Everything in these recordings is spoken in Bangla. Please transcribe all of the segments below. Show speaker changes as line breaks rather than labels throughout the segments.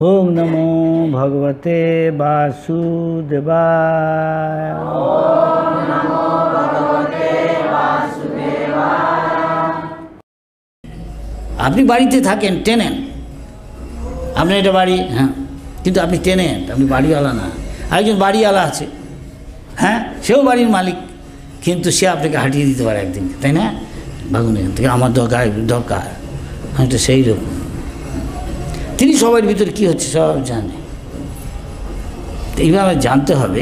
ओम नमो भगवते वासुदेवाय। ओम नमो भगवते वासुदेवाय। আপনি বাড়িতে থাকেন, টেনেন, আপনার এটা বাড়ি, হ্যাঁ, কিন্তু আপনি টেনেন, আপনি বাড়িওয়ালা না। একজন বাড়িওয়ালা আছে, হ্যাঁ, সেও বাড়ির মালিক, কিন্তু সে আপনাকে হাঁটিয়ে দিতে পারে একদিন, তাই না? ভাগুন এখান থেকে, আমার দরকার দরকার, আমি তো সেই রকম। তিনি সবার ভিতরে কী হচ্ছে সব জানে। এইভাবে জানতে হবে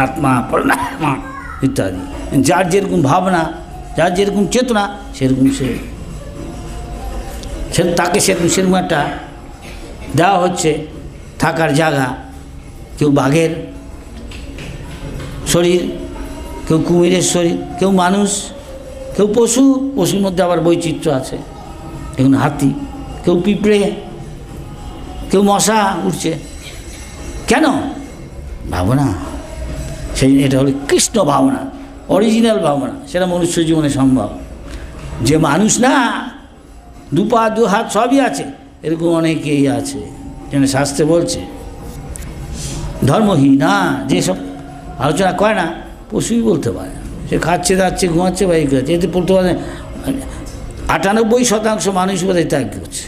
আত্মা, পরমাত্মা ইত্যাদি। যার যেরকম ভাবনা, যার যেরকম চেতনা, সেরকম সে তাকে সেরকম একটা দেওয়া হচ্ছে থাকার জায়গা। কেউ বাঘের শরীর, কেউ কুমিরের শরীর, কেউ মানুষ, কেউ পশু, পশুর মধ্যে আবার বৈচিত্র্য আছে। দেখুন হাতি, কেউ পিঁপড়ে, কেউ মশা উঠছে। কেন? ভাবনা। সেই এটা হলো কৃষ্ণ ভাবনা, অরিজিনাল ভাবনা। সেটা মনুষ্য জীবনে সম্ভব। যে মানুষ না, দু পা দু হাত সবই আছে, এরকম অনেকেই আছে। যেন শাস্ত্রে বলছে ধর্মহীনা যেসব আলোচনা করে না, পশুই বলতে পারে। সে খাচ্ছে দাচ্ছে, ঘুমাচ্ছে বা এই করছে, এতে পড়তে পারে। 98% মানুষ বোধহয় ত্যাগ করছে।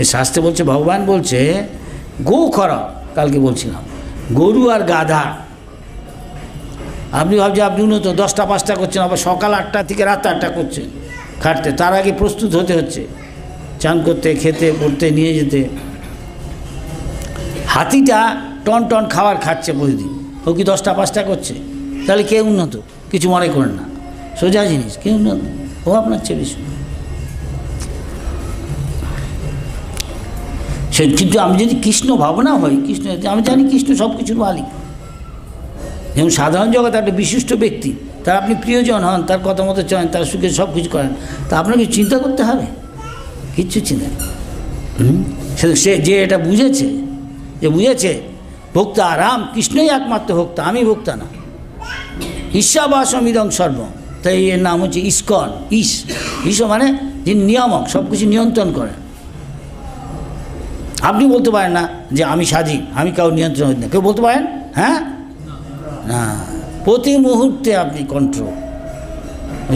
এই শাস্ত্রে বলছে, ভগবান বলছে গো খরা, কালকে বলছিলাম, গরু আর গাধা। আপনি ভাবছেন আপনি উন্নত 10টা 5টা করছেন, আবার সকাল 8টা থেকে রাত 8টা করছেন খাটতে। তার আগে প্রস্তুত হতে হচ্ছে, চান করতে, খেতে, পড়তে, নিয়ে যেতে। হাতিটা টন টন খাবার খাচ্ছে প্রতিদিন, ও কি 10টা 5টা করছে? তাহলে কে উন্নত? কিছু মনে করেন না, সোজা জিনিস। কে উন্নত? ও আপনার চেয়ে বেশি। সে কিন্তু আমি যদি কৃষ্ণ ভাবনা হই, কৃষ্ণ, আমি জানি কৃষ্ণ সব কিছুর মালিক। যেমন সাধারণ জগৎ একটা বিশিষ্ট ব্যক্তি, তার আপনি প্রিয়জন হন, তার কথা মতো চলেন, তার সুখে সব কিছু করেন, তা আপনাকে চিন্তা করতে হবে? কিচ্ছু চিন্তা নেই। সে যে এটা বুঝেছে, যে বুঝেছে ভোক্তা রাম, কৃষ্ণই একমাত্র ভোক্তা, আমি ভোক্তা না। ঈশাবাসমীদং সর্বম, তাই এর নাম হচ্ছে ইস্কন। ঈশ মানে যিনি নিয়ামক, সব কিছু নিয়ন্ত্রণ করেন। আপনি বলতে পারেন না যে আমি স্বাধীন, আমি কাউ নিয়ন্ত্রণ হই না। কেউ বলতে পারেন? হ্যাঁ, না। প্রতি মুহূর্তে আপনি কন্ট্রোল।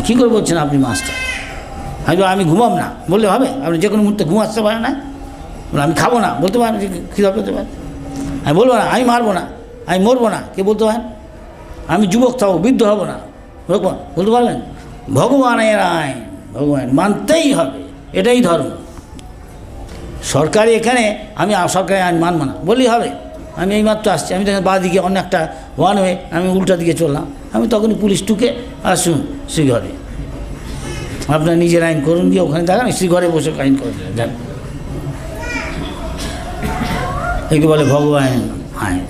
কী করে বলছেন আপনি মাস্টার? আমি ঘুমাব না বললে হবে? আপনি যে কোনো মুহূর্তে ঘুমাতে পারেন না? আমি খাবো না বলতে পারেন? কী বলতে পারেন? আমি বলবো না, আমি মারবো না, আমি মরবো না, কে বলতে পারেন? আমি যুবক থাকবো, বৃদ্ধ হব না, বলতে পারবেন? ভগবানের আইন, ভগবান মানতেই হবে, এটাই ধর্ম। সরকারি এখানে আমি সরকারি আইন মানব না বললেই হবে? আমি এইমাত্র আসছি, আমি দেখেন বাঁ দিকে অন্য একটা ওয়ান ওয়ে, আমি উল্টা দিকে চললাম, আমি তখনই পুলিশ টুকে আসুন শ্রীঘরে, আপনার নিজের আইন করুন, গিয়ে ওখানে দেখান, শ্রীঘরে বসে আইন করে দেন। একে বলে ভগবান আইন,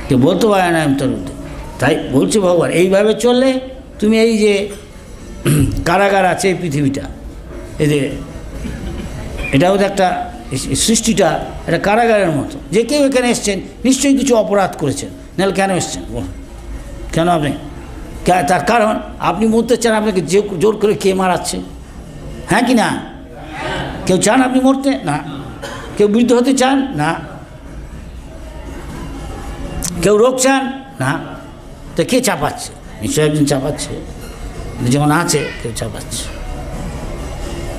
কেউ বলতে পারে না আমি তোর। তাই বলছে ভগবান, এইভাবে চললে তুমি এই যে কারাগার আছে এই পৃথিবীটা, এদের এটাও তো একটা সৃষ্টিটা একটা কারাগারের মতো। যে কেউ এখানে এসছেন নিশ্চয়ই কিছু অপরাধ করেছেন, নাহলে কেন এসছেন? কেন আপনি? তার কারণ আপনি মরতে চান, আপনাকে যে জোর করে কে মারাচ্ছে? হ্যাঁ কি না? কেউ চান আপনি মরতে? না। কেউ বৃদ্ধ হতে চান? না। কেউ রোগ চান? না। তো কে চাপাচ্ছে? নিশ্চয়ই একজন চাপাচ্ছে, যেমন আছে কেউ চাপাচ্ছে।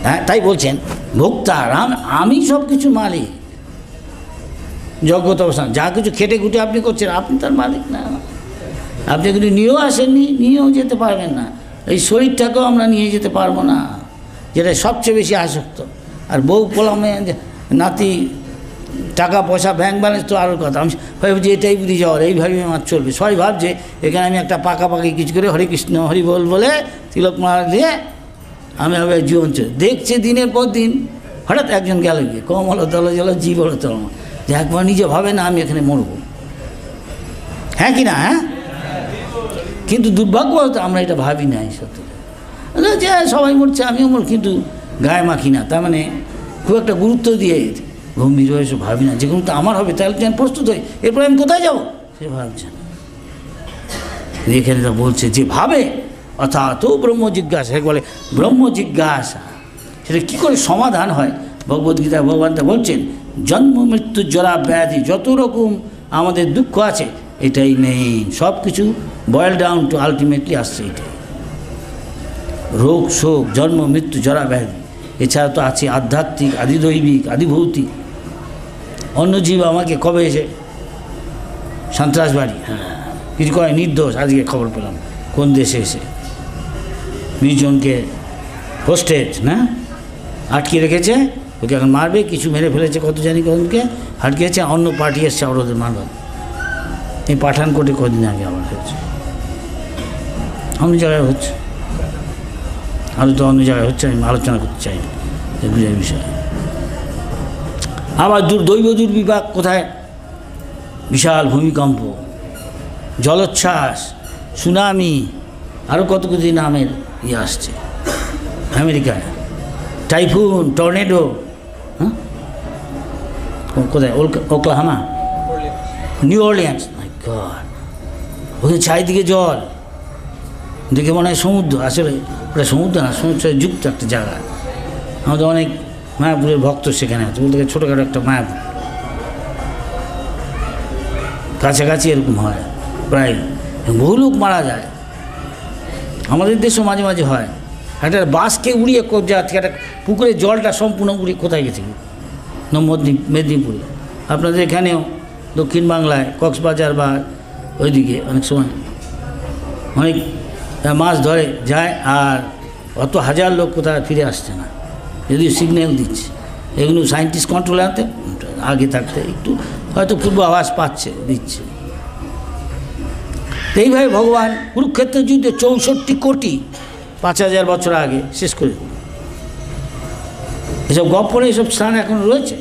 হ্যাঁ, তাই বলছেন ভোক্তা রাম, আমি সব কিছু মালিক। যোগ্যতা অবস্থান যা কিছু খেটে খুঁটে আপনি করছেন, আপনি তার মালিক না। আপনি কিন্তু নিয়েও আসেননি, নিয়েও যেতে পারবেন না। এই শরীরটাকেও আমরা নিয়ে যেতে পারবো না, যেটা সবচেয়ে বেশি আসক্ত। আর বউ পোলামে নাতি, টাকা পয়সা, ব্যাংক ব্যালেন্স তো আরও কথা। আমি ভাবছি এটাই বুঝি যাওয়ার, এইভাবেই আমার চলবে। সবাই ভাবছে এখানে আমি একটা পাকাপাকি কিছু করে হরে কৃষ্ণ হরি বল বলে তিলক মালা দিয়ে আমি হবে জীবন চলে। দেখছে দিনের পর দিন, হঠাৎ একজন গেল গিয়ে কম হলো তল জল জীব হলো তল, যে একবার নিজে ভাবে না আমি এখানে মরব। হ্যাঁ কি না? হ্যাঁ, কিন্তু দুর্ভাগ্যবশত আমরা এটা ভাবি না। সত্যি যে সবাই মরছে আমিও মর, কিন্তু গায়ে মাখি না। তার মানে খুব একটা গুরুত্ব দিয়ে গম্ভীর হয়ে এসে ভাবি না, যে কোনো তো আমার হবে, তাহলে যেন প্রস্তুত হই, এরপরে আমি কোথায় যাবো সে ভাবছে না। এখানে তা বলছে যে ভাবে, অর্থাৎ ব্রহ্ম জিজ্ঞাসা, বলে ব্রহ্ম জিজ্ঞাসা, সেটা কী করে সমাধান হয়? ভগবদ্গীতা ভগবান তা বলছেন জন্ম মৃত্যু জরা ব্যাধি যত রকম আমাদের দুঃখ আছে এটাই মেইন, সব কিছু বয়েল ডাউন টু আলটিমেটলি আসছে এটাই, রোগ শোক জন্ম মৃত্যু জরা ব্যাধি। এছাড়া তো আছে আধ্যাত্মিক আদিদৈবিক আদিভৌতিক। অন্য জীব আমাকে কবে এসে সন্ত্রাসবাদী, হ্যাঁ কিছু কয় নির্দোষ, আজকে খবর পেলাম কোন দেশে এসে 20 জনকে হোস্টেজ না আটকে রেখেছে, ওকে এখন মারবে, কিছু মেরে ফেলেছে কত জানি কতকে আটকেছে, অন্য পার্টি এসছে আবার ওদের মারবে। এই পাঠানকোটে কদিন আগে আবার হয়েছে, অন্য জায়গায় হচ্ছে, আরও তো অন্য জায়গায় হচ্ছে, আমি আলোচনা করতে চাই না এগুলো বিষয়ে। আবার দৈব দুর্বিপাক কোথায়, বিশাল ভূমিকম্প, জলোচ্ছ্বাস, সুনামি, আরও কত কিছু নামের আসছে আমেরিকায়, টাইফুন, টর্নেডো, হ্যাঁ কোথায় ওকলাহামা, নিউ অরলিয়ান্স, মাই গড, ওখানে চারিদিকে জল, দেখে মনে হয় সমুদ্র, আসলে ওটা সমুদ্র না, সমুদ্রে যুক্ত একটা জায়গা। আমাদের অনেক মায়াপুরের ভক্ত সেখানে আছে, বলতে গেলে ছোটোখাটো একটা মায়াপুর, কাছাকাছি এরকম হয় প্রায়, বহু লোক মারা যায়। আমাদের দেশেও মাঝে মাঝে হয়, একটা বাসকে উড়িয়ে জায়গা থেকে একটা পুকুরের জলটা সম্পূর্ণ উড়িয়ে কোথায় গেছে, মেদিনীপুরে, আপনাদের এখানেও দক্ষিণ বাংলায় কক্সবাজার বা ওইদিকে অনেক সময় অনেক মাছ ধরে যায়, আর অত হাজার লোক কোথায় ফিরে আসছে না, যদিও সিগন্যাল দিচ্ছে। এগুলো সায়েন্টিস্ট কন্ট্রোলে আনতে আগে থাকতে একটু হয়তো পূর্বাভাস পাচ্ছে, দিচ্ছে। এইভাবে ভগবান কুরুক্ষেত্রের যুদ্ধে 64 কোটি 5000 বছর আগে শেষ করে দিল। এসব গপ্পরে এসব স্থান এখন রয়েছে।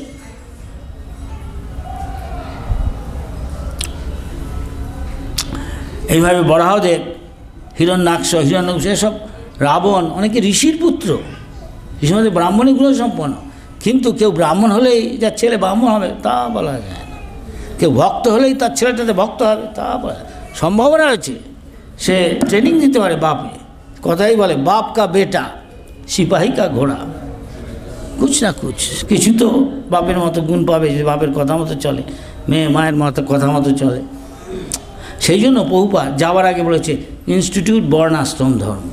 এইভাবে বরাহদেব, হিরণ্যাক্ষ, হিরণ্যকশিপু, এসব রাবণ, অনেকে ঋষির পুত্র, ঋষির মধ্যে ব্রাহ্মণী গুণ সম্পন্ন, কিন্তু কেউ ব্রাহ্মণ হলেই যার ছেলে ব্রাহ্মণ হবে তা বলা যায় না, কেউ ভক্ত হলেই তার ছেলেটাতে ভক্ত হবে তা বলা, সম্ভাবনা আছে, সে ট্রেনিং দিতে পারে বাপে, কথাই বলে বাপ কা বেটা সিপাহী কা ঘোড়া, কুছ না কুছ কিছু তো বাপের মতো গুণ পাবে, যে বাপের কথা মতো চলে, মেয়ে মায়ের মতো কথা মতো চলে। সেই জন্য প্রভুপাদ যাওয়ার আগে বলেছে ইনস্টিটিউট বর্ণাশ্রম ধর্ম।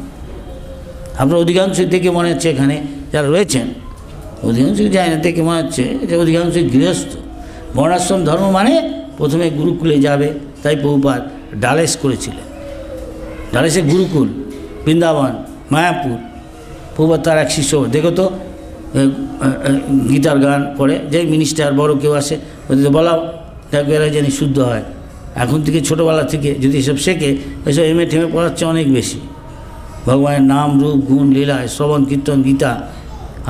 আপনার অধিকাংশ দেখে মনে হচ্ছে এখানে যারা রয়েছেন, অধিকাংশ যায় না, দেখে মনে হচ্ছে যে অধিকাংশ গৃহস্থ। বর্ণাশ্রম ধর্ম মানে প্রথমে গুরুকুলে যাবে, তাই প্রভুপাদ ডালেস করেছিলেন। ডালেসে গুরুকুল, বৃন্দাবন, মায়াপুর। প্রভুপাদ তার এক শিষ্য, দেখো তো গীতার গান পড়ে, যে মিনিস্টার বড় কেউ আসে ওদের বলাও, দেখবে এরা যেন শুদ্ধ হয়। এখন থেকে ছোটোবেলা থেকে যদি এসব শেখে, এসব এমএ ঠেমে পড়াচ্ছে অনেক বেশি। ভগবানের নাম রূপ গুণ লীলায় শ্রবণ কীর্তন গীতা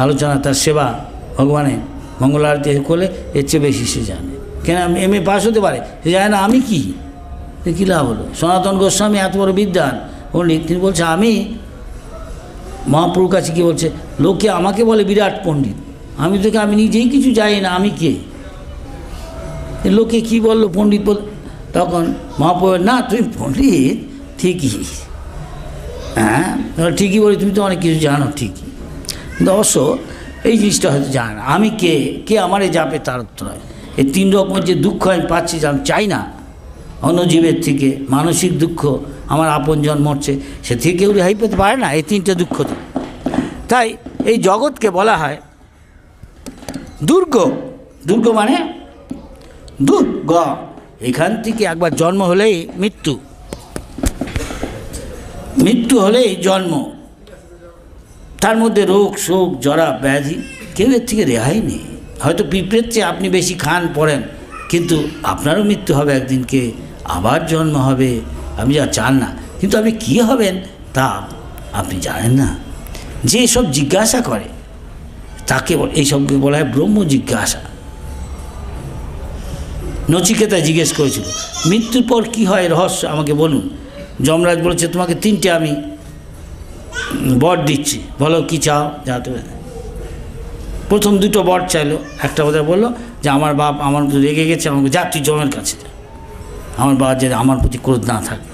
আলোচনা, তার সেবা, ভগবানের মঙ্গল আরতি করলে এর চেয়ে বেশি সে জানে। কেন এমএ পাস হতে পারে, সে জানে না আমি কী, কী লাভ হলো। সনাতন গোস্বামী এত বড় বিদ্বান পণ্ডিত, তিনি বলছে আমি মহাপ্রভুর কাছে কী বলছে, লোকে আমাকে বলে বিরাট পণ্ডিত, আমি তোকে আমি নিজেই কিছু জানি না, আমি কে, লোকে কি বললো পণ্ডিত বল। তখন মহাপ্রভু, না তুমি পণ্ডিত ঠিকই, হ্যাঁ ঠিকই বলি, তুমি তো অনেক কিছু জানো ঠিকই, কিন্তু অবশ্য এই জিনিসটা হয়তো জানে না, আমি কে, কে আমারে যাবে তার উত্তর হয়। এই 3 রকমের যে দুঃখ আমি পাচ্ছি, আমি চাই না অন্য জীবের থেকে, মানসিক দুঃখ, আমার আপনজন মরছে, সে থেকে কেউ রেহাই পেতে পারে না এই 3টে দুঃখ থেকে। তাই এই জগৎকে বলা হয় দুর্গ। দুর্গ মানে দুর্গ, এখান থেকে একবার জন্ম হলেই মৃত্যু, মৃত্যু হলেই জন্ম, তার মধ্যে রোগ শোক জরা ব্যাধি, কেউ এর থেকে রেহাই নেই। হয়তো পিঁপড়ের চেয়ে আপনি বেশি খান পড়েন, কিন্তু আপনারও মৃত্যু হবে একদিনকে, আবার জন্ম হবে, আপনি যা চান না, কিন্তু আপনি কী হবেন তা আপনি জানেন না। যে সব জিজ্ঞাসা করে তাকে এইসবকে বলা হয় ব্রহ্ম জিজ্ঞাসা। নচিকেতা জিজ্ঞেস করেছিল মৃত্যুর পর কী হয় রহস্য আমাকে বলুন। যমরাজ বলেছে তোমাকে 3টে আমি বর দিচ্ছি, বলো কি চাও। যাতে প্রথম 2টো বর চাইলো, একটা বোধহয় বললো যে আমার বাপ আমার প্রতি রেগে গেছে, আমাকে যা তুই যমের কাছে যা, আমার বাবা যে আমার প্রতি ক্রোধ না থাকে।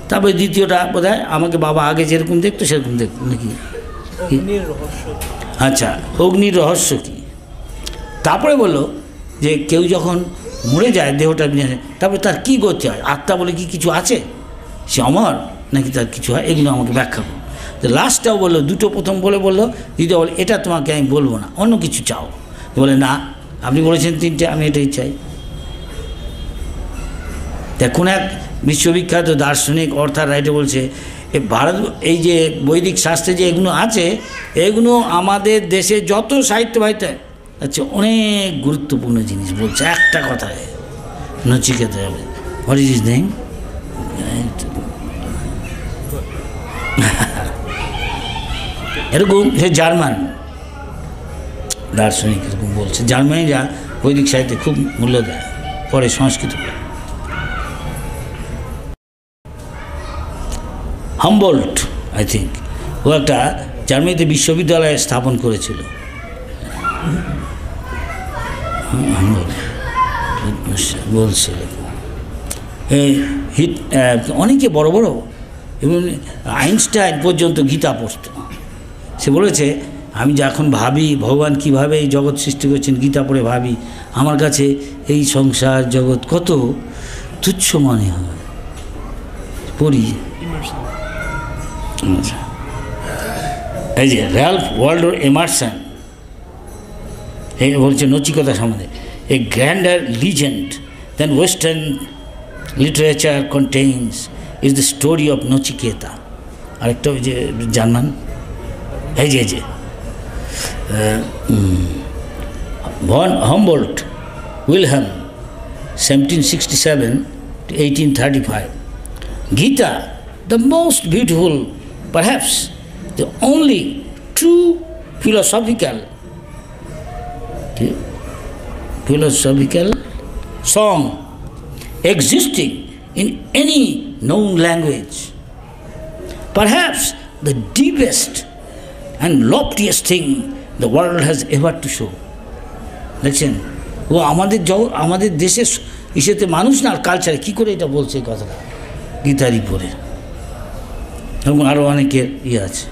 তারপরে দ্বিতীয়টা বোধহয় আমাকে বাবা আগে যেরকম দেখতো সেরকম দেখতো নাকি। আচ্ছা, অগ্নির রহস্য কী? তারপরে বললো যে কেউ যখন মরে যায় দেহটা নিয়ে, তারপরে তার কী করতে হয়, আত্মা বলে কি কিছু আছে, সে অমর নাকি তার কিছু হয়, এগুলো আমাকে ব্যাখ্যা করো। তো লাস্টটাও বললো, দুটো প্রথম বললো, দ্বিতীয় বলে এটা তোমাকে আমি বলবো না, অন্য কিছু চাও। বলে না, আপনি বলেছেন তিনটে, আমি এটাই চাই। কোন এক বিশ্ববিখ্যাত দার্শনিক অর্থাৎ রাইটে বলছে ভারত, এই যে বৈদিক শাস্ত্রে যে এগুলো আছে, এগুলো আমাদের দেশে যত সাহিত্য ভাইতে আচ্ছা অনেক গুরুত্বপূর্ণ জিনিস বলছে একটা কথায়। Nachiketa, what is his name, এরকম সে জার্মান দার্শনিক এরকম বলছে। জার্মানিরা বৈদিক সাহিত্যে খুব মূল্য দেয়, পরে সংস্কৃত। হামবোল্ট আই থিঙ্ক, ও একটা জার্মানিতে বিশ্ববিদ্যালয় স্থাপন করেছিল। বলছে অনেকে বড় বড়, এবং আইনস্টাইন পর্যন্ত গীতা পড়ত। সে বলেছে আমি যখন ভাবি ভগবান কীভাবে এই জগৎ সৃষ্টি করেছেন, গীতা পড়ে ভাবি, আমার কাছে এই সংসার জগৎ কত তুচ্ছ মনে হয়, পড়ি। এই যে র্যালফ ওয়াল্ডো এমারসন বলছে নচিকেতা সম্বন্ধে, a grander legend than western literature contains is the story of Nachiketa. আরেকটা ওই যে জার্মান, এই যে von Humboldt Wilhelm 1767 to 1835, Gita, the most beautiful, perhaps the only true philosophical song existing in any known language, perhaps the deepest and loftiest thing the world has ever to show. দেখছেন, ও আমাদের দেশের ইসেতে মানুষ না, কালচারে কী করে এটা বলছে এই কথাটা, গীতারই পড়ে। এবং আরও অনেকের আছে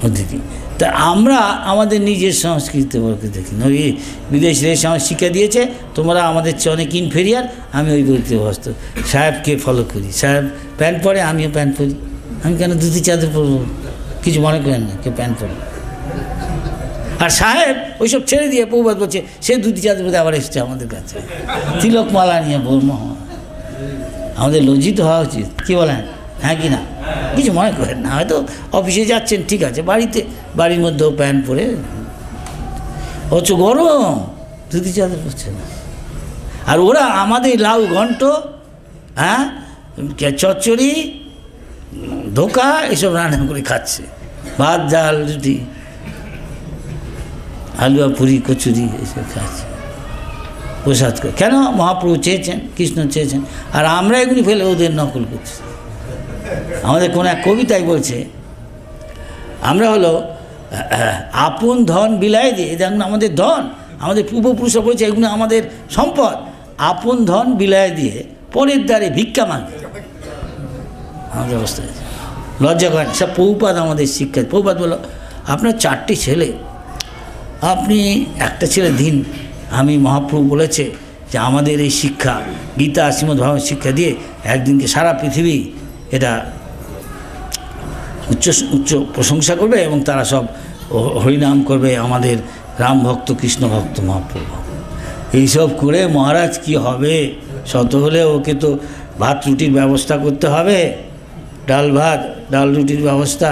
অতিথি। তা আমরা আমাদের নিজের সংস্কৃতি বলতে দেখি না, ওই বিদেশে শিক্ষা দিয়েছে তোমরা আমাদের চেয়ে অনেক ইনফেরিয়ার, আমি ওই বলতে অভ্যস্ত। সাহেবকে ফলো করি, সাহেব প্যান্ট পরে আমিও প্যান্ট পরি, আমি কেন ধুতি চাদর পরবো, কিছু মনে করেন না, কেউ প্যান্ট পরে। আর সাহেব ওইসব ছেড়ে দিয়ে প্রবাদ বলছে, সে ধুতি চাদর পরে আবার এসছে আমাদের কাছে, তিলক মালা নিয়ে বর্ম হওয়া। আমাদের লজ্জিত হওয়া উচিত, কী বলেন, হ্যাঁ কি না? কিছু মনে করেন না, হয়তো অফিসে যাচ্ছেন ঠিক আছে, বাড়ির মধ্যেও প্যান্ট পরে, অথচ গরম ধুতি চাদর পরছে না। আর ওরা আমাদের লাউ ঘন্ট, হ্যাঁ চচ্চড়ি ধোকা এসব রান্না করে খাচ্ছে, ভাত ডাল রুটি হালুয়া পুরি কচুরি এসব খাচ্ছে প্রসাদ করে। কেন? মহাপ্রভু চেয়েছেন, কৃষ্ণ চেয়েছেন, আর আমরা এগুলি ফেলে ওদের নকল করছি। আমাদের কোন এক কবিতায় বলছে, আমরা হলো আপন ধন বিলাই দিয়ে, দেখুন আমাদের ধন, আমাদের পূর্বপুরুষরা বলছে এগুলো আমাদের সম্পদ, আপন ধন বিলাই দিয়ে পরের দ্বারে ভিক্ষা মাগে। আমাদের অবস্থা লজ্জা করেন, সব প্রভুপাদ আমাদের শিক্ষা। প্রভুপাদ বলল, আপনার 4টি ছেলে, আপনি একটা ছেলে দিন। আমি মহাপ্রভু বলেছে যে আমাদের এই শিক্ষা, গীতা শ্রীমদ্ ভাগবত শিক্ষা দিয়ে একদিনকে সারা পৃথিবী এটা উচ্চ প্রশংসা করবে এবং তারা সব হরিনাম করবে, আমাদের রাম ভক্ত কৃষ্ণ ভক্ত মহাপ্রভু। এইসব করে মহারাজ কি হবে, শত হলে ওকে তো ভাত রুটির ব্যবস্থা করতে হবে, ডাল রুটির ব্যবস্থা,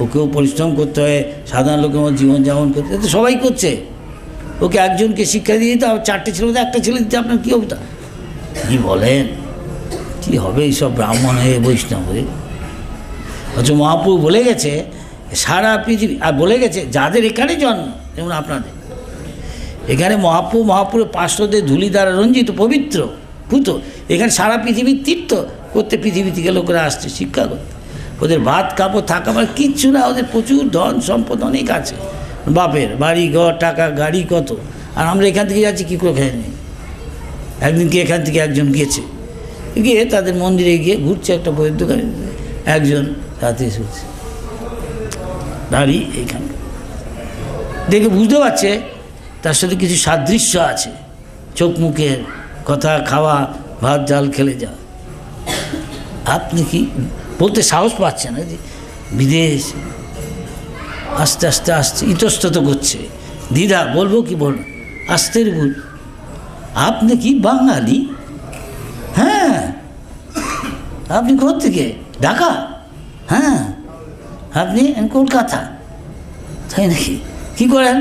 ওকেও পরিশ্রম করতে হয়, সাধারণ লোকের মধ্যে জীবনযাপন করতে, তো সবাই করছে। ওকে একজনকে শিক্ষা দিয়ে দিতে, আবার 4টে ছেলে মধ্যে একটা ছেলে দিতে আপনার কী হবে? কী বলেন, কী হবে এইসব ব্রাহ্মণ হয়ে বৈষ্ণব হয়ে? অথচ মহাপ্রভু বলে গেছে সারা পৃথিবী, আর বলে গেছে যাদের এখানে জন্ম, যেমন আপনাদের এখানে মহাপ্রভুর পার্শ্বদের ধূলি দ্বারা রঞ্জিত পবিত্র পুত, এখানে সারা পৃথিবীর তীর্থ করতে পৃথিবী থেকে লোকেরা আসছে শিক্ষা করতে। ওদের ভাত কাপড় থাকা মানে কিচ্ছু না, ওদের প্রচুর ধন সম্পদ অনেক আছে, বাপের বাড়ি ঘর টাকা গাড়ি কত, আর আমরা এখান থেকে যাচ্ছি কী করে খেয়ে নিই। একদিনকে এখান থেকে একজন গিয়েছে, গিয়ে তাদের মন্দিরে গিয়ে ঘুরছে, একটা বইয়ের দোকানে একজন রাতে শুনছে দাঁড়িয়ে, এইখানে দেখে বুঝতে পারছে তার সাথে কিছু সাদৃশ্য আছে, চোখ মুখের কথা, খাওয়া, ভাত ডাল খেলে যা। আপনি কি বলতে সাহস পাচ্ছেন না যে বিদেশ আস্তে আস্তে আসছে, ইতস্তত করছে, দ্বিধা, বলবো কি বলবো, আস্তের ভুল। আপনি কি বাঙালি? হ্যাঁ। আপনি কোথা থেকে? ঢাকা? হ্যাঁ। আপনি? কলকাতা। তাই নাকি? কী করেন?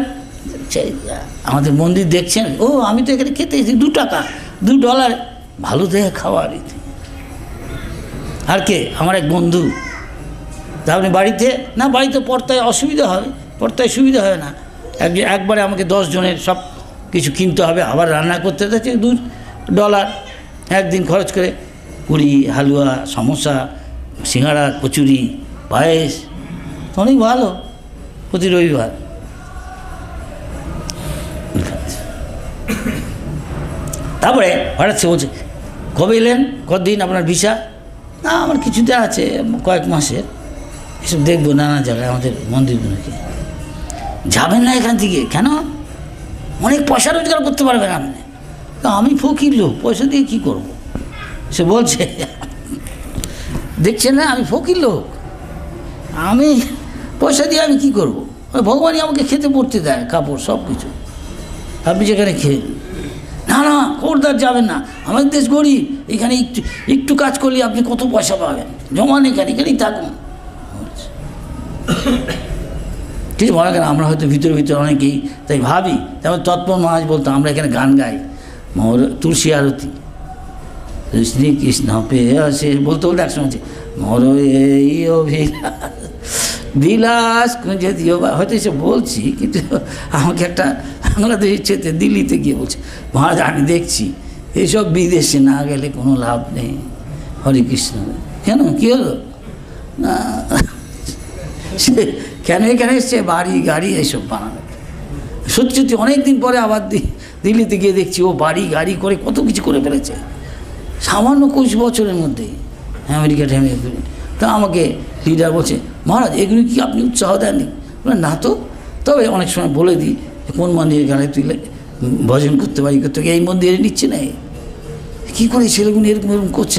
আমাদের মন্দির দেখছেন? ও আমি তো এখানে খেতে এসেছি, $2, $2, ভালো দেখে খাওয়ার। আর কে? আমার এক বন্ধু। তা আপনি বাড়িতে? না, বাড়িতে পর্তায় অসুবিধা হবে, পর্তায় সুবিধা হয় না। একবারে আমাকে 10 জনের সব কিছু কিনতে হবে, আবার রান্না করতে হচ্ছে $2 একদিন খরচ করে। পুরি, হালুয়া, সমোসা, সিঙ্গাড়া, কচুরি, পায়েস, অনেক ভালো প্রতি রবিবার। তারপরে হঠাৎ সে বলছে, কবে এলেন? কতদিন আপনার ভিসা? না, আমার কিছুতে আছে, কয়েক মাসের। এসব দেখবো নানা জায়গায় আমাদের মন্দিরগুলোকে। যাবেন না এখান থেকে? কেন? অনেক পয়সা রোজগার করতে পারবেন আপনি। তা আমি ফকির লোক, পয়সা দিয়ে কী করবো? সে বলছে, দেখছেন না আমি ফকির লোক, আমি পয়সা দিয়ে আমি কী করবো? ভগবানই আমাকে খেতে পড়তে দেয়, কাপড় সব কিছু। আপনি যেখানে খেয়ে, না না খবরদার যাবেন না, আমাদের দেশ গরিব, এখানে একটু একটু কাজ করলে আপনি কত পয়সা পাবেন, জমান এখানেই থাকুন। ঠিক বলা কেন? আমরা হয়তো ভিতরে ভিতরে অনেকেই তাই ভাবি। তারপর তৎপর মহারাজ বলতো, আমরা এখানে গান গাই, তুলসী আরতি, শ্রী কৃষ্ণ পেয়ে আসে বলতে বলতে একসময় মর এই বিলাস খুঁজে দিও, হয়তো এসে বলছি, কিন্তু আমাকে একটা বাংলাদেশের চেতে দিল্লিতে গিয়ে বলছে, মহারাজ আমি দেখছি এইসব বিদেশে না গেলে কোনো লাভ নেই। হরে কৃষ্ণ। কেন, কী হলো? না সে কেন এখানে এসছে? বাড়ি গাড়ি এইসব বানানো। সত্যি সত্যি অনেক দিন পরে আবার দিল্লিতে গিয়ে দেখছি ও বাড়ি গাড়ি করে কত কিছু করে ফেলেছে সামান্য 20 বছরের মধ্যেই, আমেরিকা করে। তা আমাকে লিডার বলছে, মহারাজ এগুলো কি আপনি উৎসাহ দেননি? না তো, তবে অনেক সময় বলে দিই কোন মন্দিরে গেলে তুই ভজন করতে পারি, করতে এই মন্দিরে নিচ্ছে না, কী করে ছেলেগুলো এরকম এরকম করছে,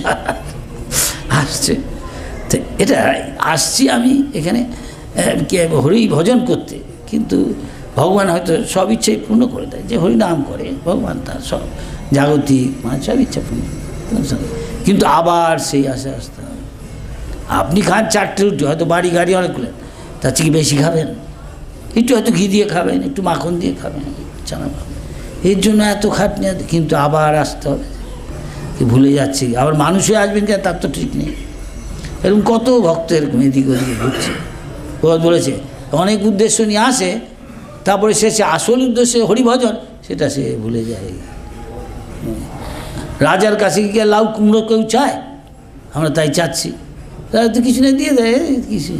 আসছে। তো এটা আসছি আমি এখানে হরি ভজন করতে, কিন্তু ভগবান হয়তো সব ইচ্ছাই পূর্ণ করে দেয়। যে হরিনাম করে ভগবান তার সব জাগতিক মানে সব ইচ্ছা পূর্ণ, কিন্তু আবার সেই আসে আসতে হবে। আপনি খান 4টে রুটি, হয়তো বাড়ি গাড়ি অনেকগুলো, তার থেকে বেশি খাবেন, একটু হয়তো ঘি দিয়ে খাবেন, একটু মাখন দিয়ে খাবেন, চানা খাবেন, এর জন্য এত খাটনি। কিন্তু আবার আসতে হবে, কি ভুলে যাচ্ছি, আবার মানুষে আসবেন কেন তার তো ঠিক নেই। এরকম কত ভক্ত এরকম এদিক ওদিকে ঘুরছে। বলেছে অনেক উদ্দেশ্য নিয়ে আসে, তারপরে শেষে আসল উদ্দেশ্যে হরিভজন সেটা সে ভুলে যায়। রাজার কাছে গিয়ে লাউ কুমড়ো কেউ চায়? আমরা তাই চাচ্ছি, তারা তো কিছু না দিয়ে দেয় কিছু।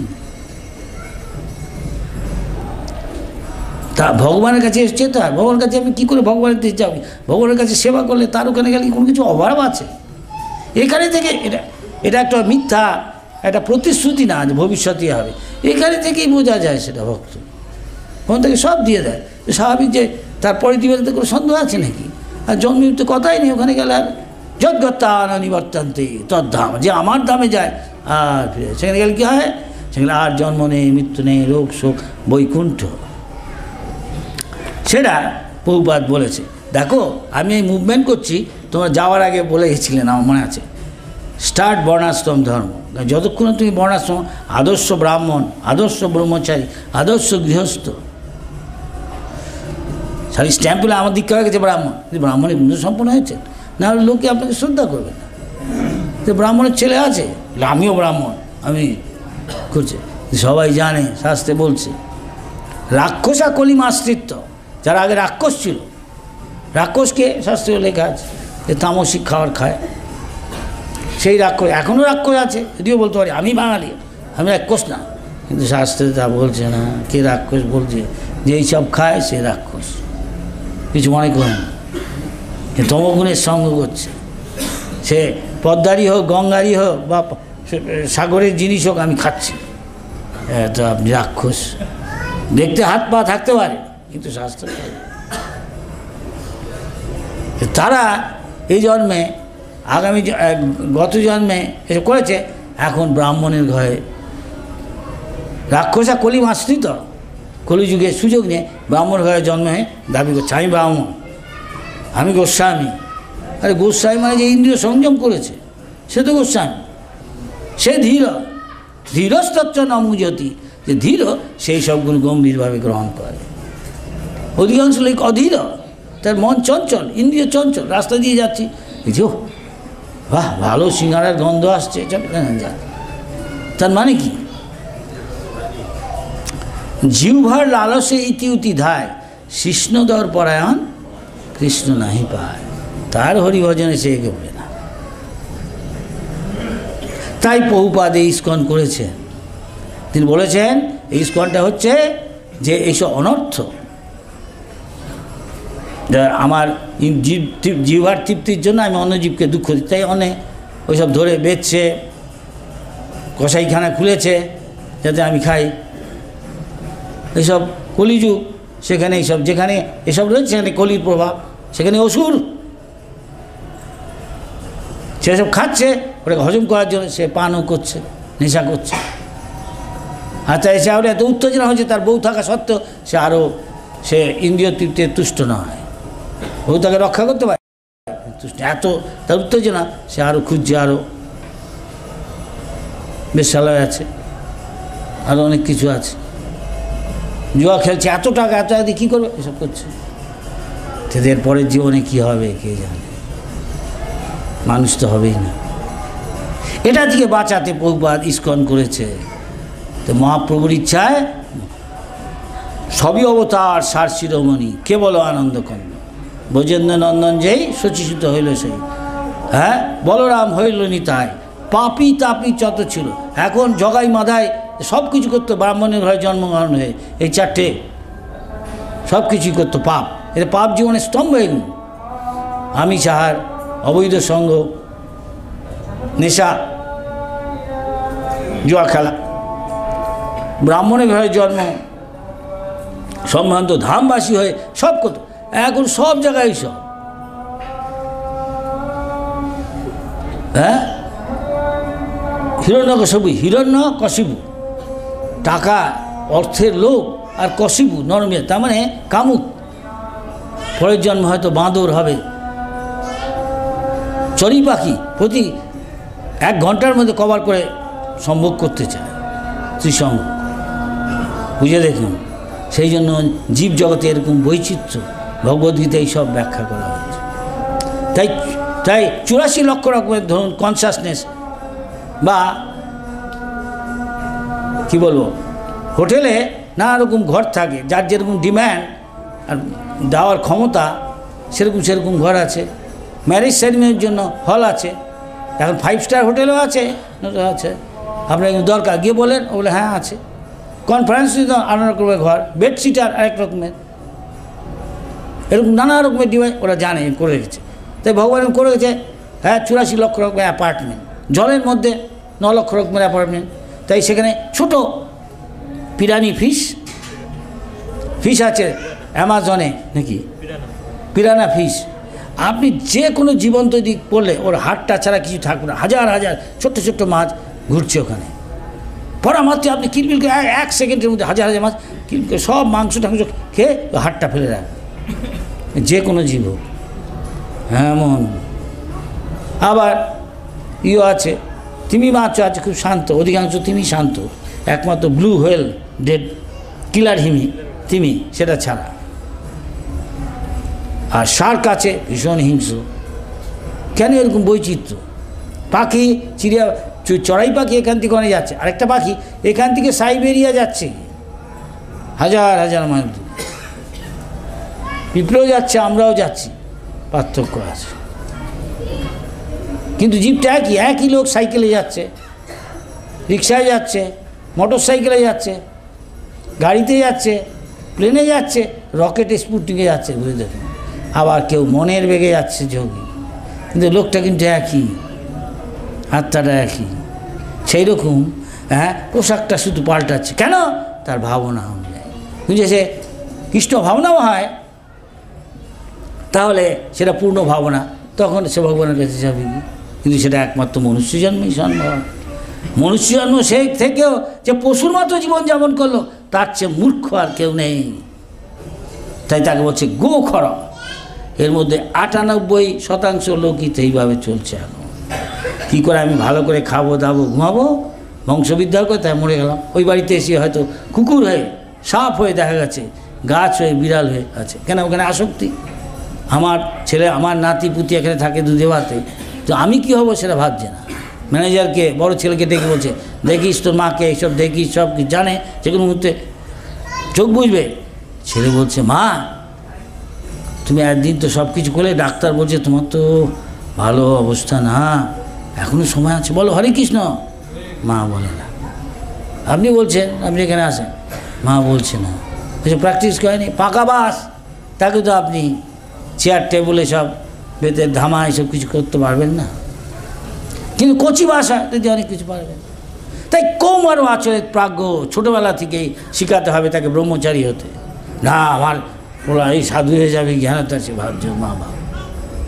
তা ভগবানের কাছে যেতে হয়। ভগবানের কাছে আমি কী করে ভগবানের কাছে যাবি? ভগবানের কাছে সেবা করলে তার ওখানে গেলে কোনো কিছু অভাব আছে? এখানে থেকে এটা একটা মিথ্যা, একটা প্রতিশ্রুতি না যে ভবিষ্যতে হবে, এখানে থেকেই বোঝা যায় সেটা ভক্ত। ওখান থেকে সব দিয়ে দেয়, স্বাভাবিক যে তারপরে দিবে, তাতে কোনো সন্দেহ আছে নাকি? আর জন্মের তো কথাই নেই, ওখানে গেলে আর যদ্গত্তান নিবর্তান্তে তদ্ধাম, যে আমার ধামে যায় আর ফিরে, সেখানে গেলে কী হয়? সেখানে আর জন্ম নেই, মৃত্যু নেই, রোগ শোক, বৈকুণ্ঠ। সেটা প্রভুপাদ বলেছে। দেখো আমি এই মুভমেন্ট করছি, তোমরা যাওয়ার আগে বলে গেছিলেন, আমার মনে আছে, স্টার্ট বর্ণাশ্রম ধর্ম। যতক্ষণ তুমি বর্ণাশ্রম, আদর্শ ব্রাহ্মণ, আদর্শ ব্রহ্মচারী, আদর্শ গৃহস্থ, সারি স্ট্যাম্পগুলো আমার দীক্ষা হয়ে গেছে ব্রাহ্মণ, ব্রাহ্মণের গুণ সম্পন্ন হয়েছে, না হলে লোকে আপনাকে শ্রদ্ধা করবে না। তো ব্রাহ্মণের ছেলে আছে, আমিও ব্রাহ্মণ, আমি করছে, সবাই জানে, শাস্ত্রে বলছে রাক্ষসা কলিম আশ্রিত, যারা আগে রাক্ষস ছিল, রাক্ষসকে শাস্ত্রে লেখা আছে যে তামসিক খাবার খায়, সেই রাক্ষস এখনও রাক্ষস আছে। যদিও বলতে পারি আমি বাঙালি, আমি রাক্ষস না, কিন্তু শাস্ত্রে তা বলছে না। কে রাক্ষস বলছে? যে এইসব খায় সে রাক্ষস, কিছু মনে করেন না, তমগুণের সঙ্গ করছে। সে পদ্মারি হোক, গঙ্গারি হোক, বা সাগরের জিনিস হোক, আমি খাচ্ছি, তো আপনি রাক্ষস। দেখতে হাত পা থাকতে পারে, কিন্তু শাস্ত্র তারা এই জন্মে আগামী গত জন্মে এসব করেছে, এখন ব্রাহ্মণের ঘরে রাক্ষসা কলি আশ্রিত কলিযুগের সুযোগ নিয়ে ব্রাহ্মণ ঘরে জন্ম হয়ে দাবি করছে আমি ব্রাহ্মণ, আমি গোস্বামী। আরে গোস্বামী মানে যে ইন্দ্রিয় সংযম করেছে সে তো গোস্বামী, সে ধীর, ধীরস্তত্ব নমুজতি, যে ধীর সেই সবগুলো গম্ভীরভাবে গ্রহণ করে। অধিকাংশ লোক অধীর, তার মন চঞ্চল, ইন্দ্রিয় চঞ্চল। রাস্তা দিয়ে যাচ্ছি, দেখছি ও বাহ ভালো সিঙ্গারার গন্ধ আসছে, যা। তার মানে কি? জিহ্বার লালসে ইতিউতি ধায়, কৃষ্ণদর পরায়ণ কৃষ্ণ নাহি পায়। তার হরিভজনে সে একে বলে না। তাই প্রভুপাদ এই ইস্কন করেছেন। তিনি বলেছেন এই ইস্কনটা হচ্ছে যে এইসব অনর্থ আমার জিহ্বার তৃপ্তির জন্য আমি অন্য জীবকে দুঃখ দিই, তাই অনেক ওইসব ধরে বেচছে, কসাইখানা খুলেছে যাতে আমি খাই। এইসব কলিযুগ, সেখানে এইসব যেখানে এসব রয়েছে সেখানে কলির প্রভাব, সেখানে অসুর সেসব খাচ্ছে, ওটাকে হজম করার জন্য সে পানও করছে, নেশা করছে। আর তাই সে আরও এত উত্তেজনা হয়েছে, তার বউ থাকা সত্ত্বেও সে ইন্দ্রিয় তৃপ্তিতে তুষ্ট নয়। বউ তাকে রক্ষা করতে পারে, এত তার উত্তেজনা, সে আরও খুঁজছে, আরও বেশ্যালয় আছে, আরও অনেক কিছু আছে, জুয়া খেলছে, এত টাকা দিয়ে কী করবে, এসব করছে। এদের পরের জীবনে কী হবে কে জানে, মানুষ তো হবেই না। এটা থেকে বাঁচাতে প্রভুপাদ ইস্কন করেছে। তো মহাপ্রভুর ইচ্ছায় সবই অবতার সার শিরোমণি, কেবল আনন্দকন্দ ব্রজেন্দ্র নন্দন যেই শচীসূত হইল সেই, হ্যাঁ বলরাম হইল নিতাই, পাপি তাপি যত ছিল। এখন জগাই মাধায় সব কিছু করতো, ব্রাহ্মণের ঘরে জন্মগ্রহণ হয়ে এই চারটে সব কিছুই করতো পাপ। এটা পাপ জীবনের স্তম্ভ এগুলো, আমিষ আহার, অবৈধ সঙ্গ, নেশা, জুয়া খেলা। ব্রাহ্মণের ঘরে জন্ম, সম্ভ্রান্ত ধামবাসী হয়ে সব করতো। এখন সব জায়গায় সব, হ্যাঁ হিরণ্যকশিপু, টাকা অর্থের লোভ, আর কশিপু নরমে, তার মানে কামুক। পরের জন্ম হয়তো বাঁদর হবে। চড়ুই পাখি প্রতি 1 ঘন্টার মধ্যে কভার করে সম্ভোগ করতে চায়, ত্রিসঙ্গ। বুঝে দেখুন, সেই জন্য জীব জগতে এরকম বৈচিত্র্য ভগবদ্গীতায় এইসব ব্যাখ্যা করা হয়েছে। তাই 84 লক্ষ রকমের ধরুন কনসাসনেস, বা কি বলবো, হোটেলে নানা রকম ঘর থাকে, যার যেরকম ডিম্যান্ড আর দেওয়ার ক্ষমতা সেরকম ঘর আছে। ম্যারেজ সেরিমনির জন্য হল আছে, এখন 5 স্টার হোটেলও আছে, আপনার দরকার গিয়ে বলেন, ও বলে হ্যাঁ আছে। কনফারেন্স আলাদা রকমের ঘর, বেডশিটার আরেক রকমের, এরকম নানা রকমের ডিভাইস ওরা জানে করে রেখেছে। তাই ভগবান করে রেখেছে, হ্যাঁ 84 লক্ষ রকমের অ্যাপার্টমেন্ট, জলের মধ্যে 9 লক্ষ রকমের অ্যাপার্টমেন্ট। তাই সেখানে ছোট পিরানি ফিশ আছে অ্যামাজনে, নাকি পিরানা ফিশ। আপনি যে কোনো জীবন্ত দিক পড়লে ওর হাড়টা ছাড়া কিছু থাকবে না, হাজার ছোট্ট মাছ ঘুরছে ওখানে। পড়া মাত্র আপনি কিলবিল করে 1 সেকেন্ডের মধ্যে হাজার মাছ কিলবিল সব মাংস খেয়ে হাড়টা ফেলে রাখবে, যে কোনো জীব হোক। হ্যাঁ মন। আবার আছে তিমি মাছও আছে, খুব শান্ত, অধিকাংশ তিমি শান্ত, একমাত্র ব্লু হোয়েল ডেড কিলার তিমি সেটা ছাড়া। আর শার্ক আছে ভীষণ হিংস্র। কেন এরকম বৈচিত্র্য? পাখি চড়াই পাখি এখান থেকে অনেক যাচ্ছে, আরেকটা পাখি এখান থেকে সাইবেরিয়া যাচ্ছে হাজার মাইল দূর। পিঁপড়েও যাচ্ছে, আমরাও যাচ্ছি, পার্থক্য আছে। কিন্তু জীবটা একই লোক সাইকেলে যাচ্ছে, রিক্সায় যাচ্ছে, মোটর সাইকেলে যাচ্ছে, গাড়িতে যাচ্ছে, প্লেনে যাচ্ছে, রকেট স্পুটনিকে যাচ্ছে, বুঝে দেখুন। আবার কেউ মনের বেগে যাচ্ছে যোগী, কিন্তু লোকটা কিন্তু একই, আত্মাটা একই। সেই রকম পোশাকটা শুধু পাল্টাচ্ছে, কেন? তার ভাবনা অনুযায়ী। বুঝেছে? কৃষ্ণ ভাবনাও হয়, তাহলে সেটা পূর্ণ ভাবনা, তখন সে ভগবানের কাছে যাবে। কিন্তু সেটা একমাত্র মনুষ্য জন্মেই সম্ভব। মনুষ্য জন্ম সেই থেকেও যে পশুর মতো জীবনযাপন করলো, তার চেয়ে মূর্খ আর কেউ নেই। তাই তাকে বলছে গোখর। এর মধ্যে 98% লোকই তো এইভাবে চলছে এখন। কী করে আমি ভালো করে খাবো দাবো ঘুমাবো, বংশবিদ্যা করে তাই মরে গেলাম। ওই বাড়িতে এসে হয়তো কুকুর হয়ে, সাপ হয়ে দেখা গেছে, গাছ হয়ে, বিড়াল হয়ে আছে। কেন? ওখানে আসক্তি। আমার ছেলে, আমার নাতি পুতি এখানে থাকে দুধে ভাতে, তো আমি কি হব সেটা ভাবছে না। ম্যানেজারকে, বড় ছেলেকে ডেকে বলছে, দেখিস তোর মাকে এইসব দেখিস, সব কিছু জানে, যে কোনো মুহূর্তে চোখ বুঝবে। ছেলে বলছে, মা তুমি একদিন তো সব কিছু করলে, ডাক্তার বলছে তোমার তো ভালো অবস্থা না, এখনও সময় আছে, বলো হরে কৃষ্ণ। মা বলে না। আপনি বলছেন, আপনি এখানে আসেন। মা বলছে না, এসব প্র্যাকটিস করেনি, পাকা বাস, তাকে তো আপনি চেয়ার টেবিলে সব বেতের ধামা এসব কিছু করতে পারবেন না। কিন্তু কচি ভাষা যদি অনেক কিছু পারবেন। তাই কৌমার আচরের প্রাজ্ঞ ছোটোবেলা থেকেই শেখাতে হবে তাকে ব্রহ্মচারী হতে। না আমার ওরা এই সাধু হয়ে যাবে, জ্ঞানতা আছে ভাবছ মা বাবা।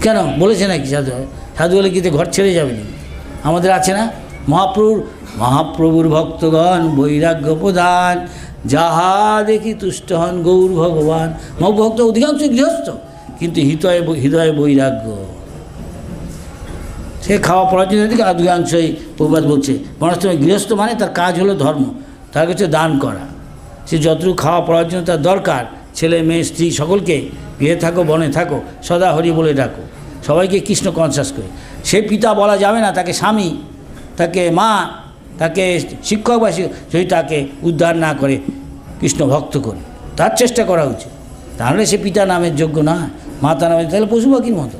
কেন বলেছে নাকি সাধু হয়? সাধু হলে কিন্তু ঘর ছেড়ে যাবে না। আমাদের আছে না, মহাপ্রভুর ভক্তগণ বৈরাগ্য প্রদান, যাহা দেখি তুষ্ট হন গৌর ভগবান। মহাভক্ত অধিকাংশ গৃহস্থ, কিন্তু হৃদয়ে বৈরাগ্য। সে খাওয়া পড়ার জন্য দিকে অধিকাংশই প্রবাদ বলছে। মানুষ গৃহস্থ মানে তার কাজ হলো ধর্ম, তার কাছে দান করা। সে যতটুকু খাওয়া পড়ার জন্য তার দরকার, ছেলে মেয়ে স্ত্রী সকলকে, গৃহে থাকো বনে থাকো, সদা হরি বলে ডাকো, সবাইকে কৃষ্ণ কনসাস করে। সে পিতা বলা যাবে না, তাকে স্বামী, তাকে মা, তাকে শিক্ষক বা যদি তাকে উদ্ধার না করে কৃষ্ণ ভক্ত করে, তার চেষ্টা করা উচিত। তাহলে সে পিতা নামের যোগ্য না, মাতা নামের, তাহলে পশু পাখির মতো।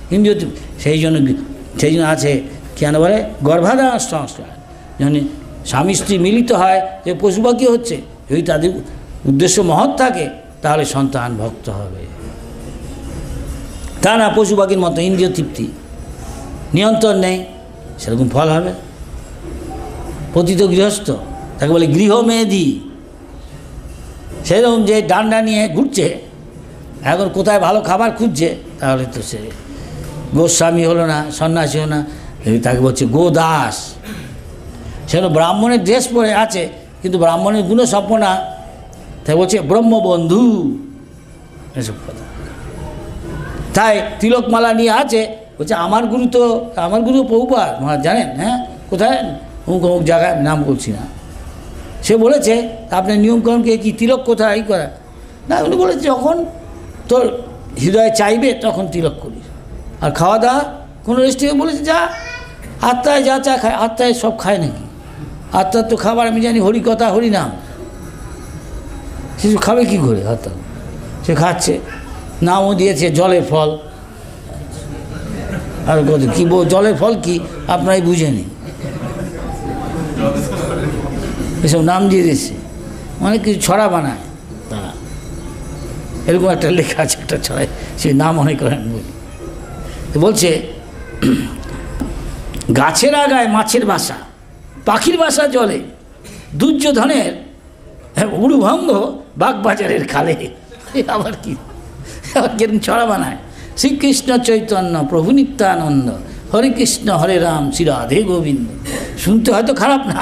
কিন্তু সেই জন্য আছে কেন বলে গর্ভাধান সংস্কার। যখন স্বামী স্ত্রী মিলিত হয়, যে পশু পাখি হচ্ছে, যদি তাদের উদ্দেশ্য মহৎ থাকে তাহলে সন্তান ভক্ত হবে। তা না পশু পাখির মতো ইন্দ্রিয় তৃপ্তি, নিয়ন্ত্রণ নেই, সেরকম ফল হবে। পতিত গৃহস্থ, তাকে বলে গৃহমেধি। সেরকম যে ডান্ডা নিয়ে ঘুরছে, এখন কোথায় ভালো খাবার খুঁজছে, তাহলে তো সে গোস্বামী হলো না, সন্ন্যাসী হলো না, তাকে বলছে গোদাস। সেটা ব্রাহ্মণের ড্রেস পরে আছে, কিন্তু ব্রাহ্মণের গুণ সভ্য না, তাই বলছে ব্রহ্মবন্ধু, এসব কথা। তাই তিলকমালা নিয়ে আছে, বলছে আমার গুরু প্রভুপাদ মহারাজ জানেন। হ্যাঁ, কোথায়? অমুক অমুক জায়গায়, নাম বলছি না। সে বলেছে আপনার নিয়মকরণকে কি তিলক কোথায় করা না, উনি বলেছে যখন তোর হৃদয়ে চাইবে তখন তিলক করিস। আর খাওয়া দাওয়া কোনো রেস্টুরেন্টে বলেছে যা আত্মায় যা চা খায়, আত্মায় সব খায় নাকি? আত্মার তো খাবার আমি জানি হরিকথা হরিনাম, শিশু খাবে কী করে? আত্মা সে খাচ্ছে, নামও দিয়েছে জলের ফল। আর কত কী জলের ফল কি আপনারাই বুঝে নিন, এসব নাম দিয়ে দিয়েছে, অনেক কিছু ছড়া বানায় তারা। এরকম একটা লেখা আছে, একটা ছড়ায়, সেই নাম অনেক করেন বলছে গাছের আগায় মাছের বাসা, পাখির বাসা জলে, দুর্যোধনের উড়ুভঙ্গ বাগবাজারের খালে। আবার কি কেরম ছড়া বানায়। শ্রীকৃষ্ণ চৈতন্য প্রভু নিত্যানন্দ, হরে কৃষ্ণ হরে রাম শ্রী রাধে গোবিন্দ। শুনতে হয়তো খারাপ না,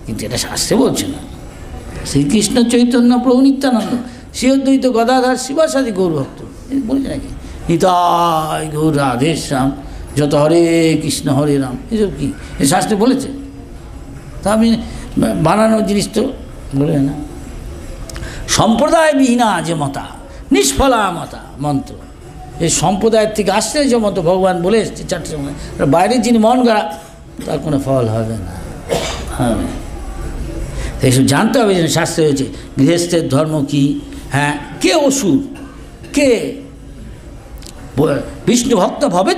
কিন্তু এটা শাস্ত্রে বলছে না। শ্রীকৃষ্ণ চৈতন্য প্রভু নিত্যানন্দ, শ্রী অদ্বৈত গদাধর শিবাসাদি গৌরভক্ত বলছে নাকি? নিতাই গৌর রাধে শ্যাম, যত হরে কৃষ্ণ হরে রাম, এসব কি এ শাস্ত্রে বলেছে? তা আমি বানানো জিনিস তো বলে না। সম্প্রদায় বিহীনা যে মতা, নিষ্ফলা মতা মন্ত্র, এই সম্প্রদায়ের থেকে আসছে যে মতো ভগবান বলে এসছে চারটে সময়, বাইরের যিনি মন গড়া, তার কোনো ফল হবে না। হবে এইসব জানতে হবে, যেন শাস্ত্রে হয়েছে গৃহস্থের ধর্ম কী। হ্যাঁ, কে অসুর, কে বিষ্ণু ভক্ত ভবে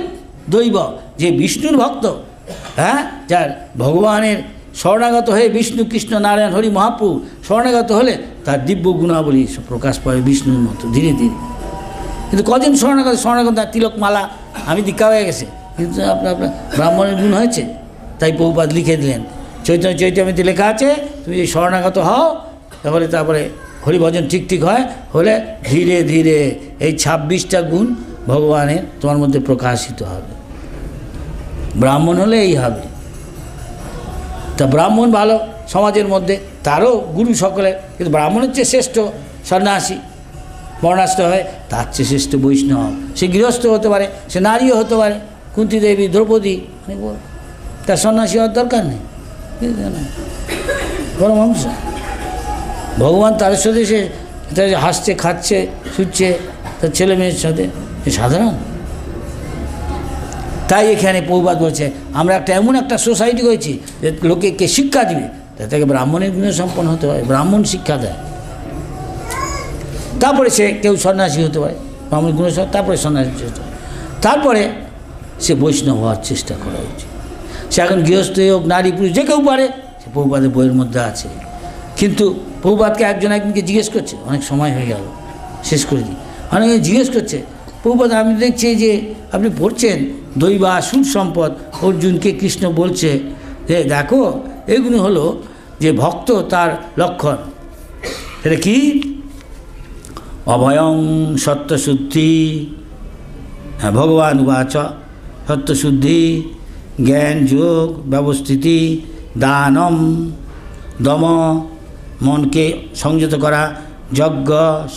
দৈব, যে বিষ্ণুর ভক্ত, হ্যাঁ, যার ভগবানের শরণাগত হয়ে বিষ্ণু কৃষ্ণ নারায়ণ হরি মহাপ্রভু শরণাগত হলে তার দিব্য গুণাবলী প্রকাশ পাবে বিষ্ণুর মতো ধীরে ধীরে। কিন্তু কদিন শরণাগত তার তিলকমালা আমি দীক্ষা হয়ে গেছে, কিন্তু আপনার ব্রাহ্মণের গুণ হয়েছে। তাই প্রভুপাদ লিখে দিলেন, চৈতন্য চৈতন্যতে লেখা আছে, তুমি যদি শরণাগত হও তারপরে হরিভজন ঠিক হয়, হলে ধীরে ধীরে এই 26টা গুণ ভগবানের তোমার মধ্যে প্রকাশিত হবে। ব্রাহ্মণ হলে এই হবে। তা ব্রাহ্মণ ভালো সমাজের মধ্যে, তারও গুরু সকলে, কিন্তু ব্রাহ্মণের চেয়ে শ্রেষ্ঠ সন্ন্যাসী বর্ণাশ্রম হয়, তার চেয়ে শ্রেষ্ঠ বৈষ্ণব। সে গৃহস্থ হতে পারে, সে নারীও হতে পারে, কুন্তী দেবী, দ্রৌপদী, তার সন্ন্যাসী হওয়ার দরকার নেই। পরমহংস ভগবান তার সাথে সে হাসছে, খাচ্ছে, শুচ্ছে তার ছেলে মেয়ের সাথে, সাধারণ। তাই এখানে প্রভুপাদ বলছে আমরা এমন একটা সোসাইটি হয়েছি যে লোকে শিক্ষা দিবে, তাকে ব্রাহ্মণের গুণে সম্পন্ন হতে হয়, ব্রাহ্মণ শিক্ষা দেয়, তারপরে সে কেউ সন্ন্যাসী হতে পারে, ব্রাহ্মণ গুণে, তারপরে সন্ন্যাসী হতে পারে, তারপরে সে বৈষ্ণব হওয়ার চেষ্টা করা উচিত। সে এখন গৃহস্থ হোক, নারী পুরুষ, যে কেউ পারে, সে প্রভুপাদের বইয়ের মধ্যে আছে। কিন্তু প্রভুপাদকে একজনকে জিজ্ঞেস করছে, অনেক সময় হয়ে গেল, শেষ করে দিই। অনেকে জিজ্ঞেস করছে, প্রভুপাদ আমি দেখছি যে আপনি পড়ছেন দৈবাসুর সম্পদ, অর্জুনকে কৃষ্ণ বলছে যে দেখো এগুলো হলো যে ভক্ত তার লক্ষণ। এটা কি? অভয়ং সত্যশুদ্ধি, হ্যাঁ ভগবান উবাচ, সত্যশুদ্ধি, জ্ঞান যোগ ব্যবস্থিতি, দানম দম মনকে সংযত করা, যজ্ঞ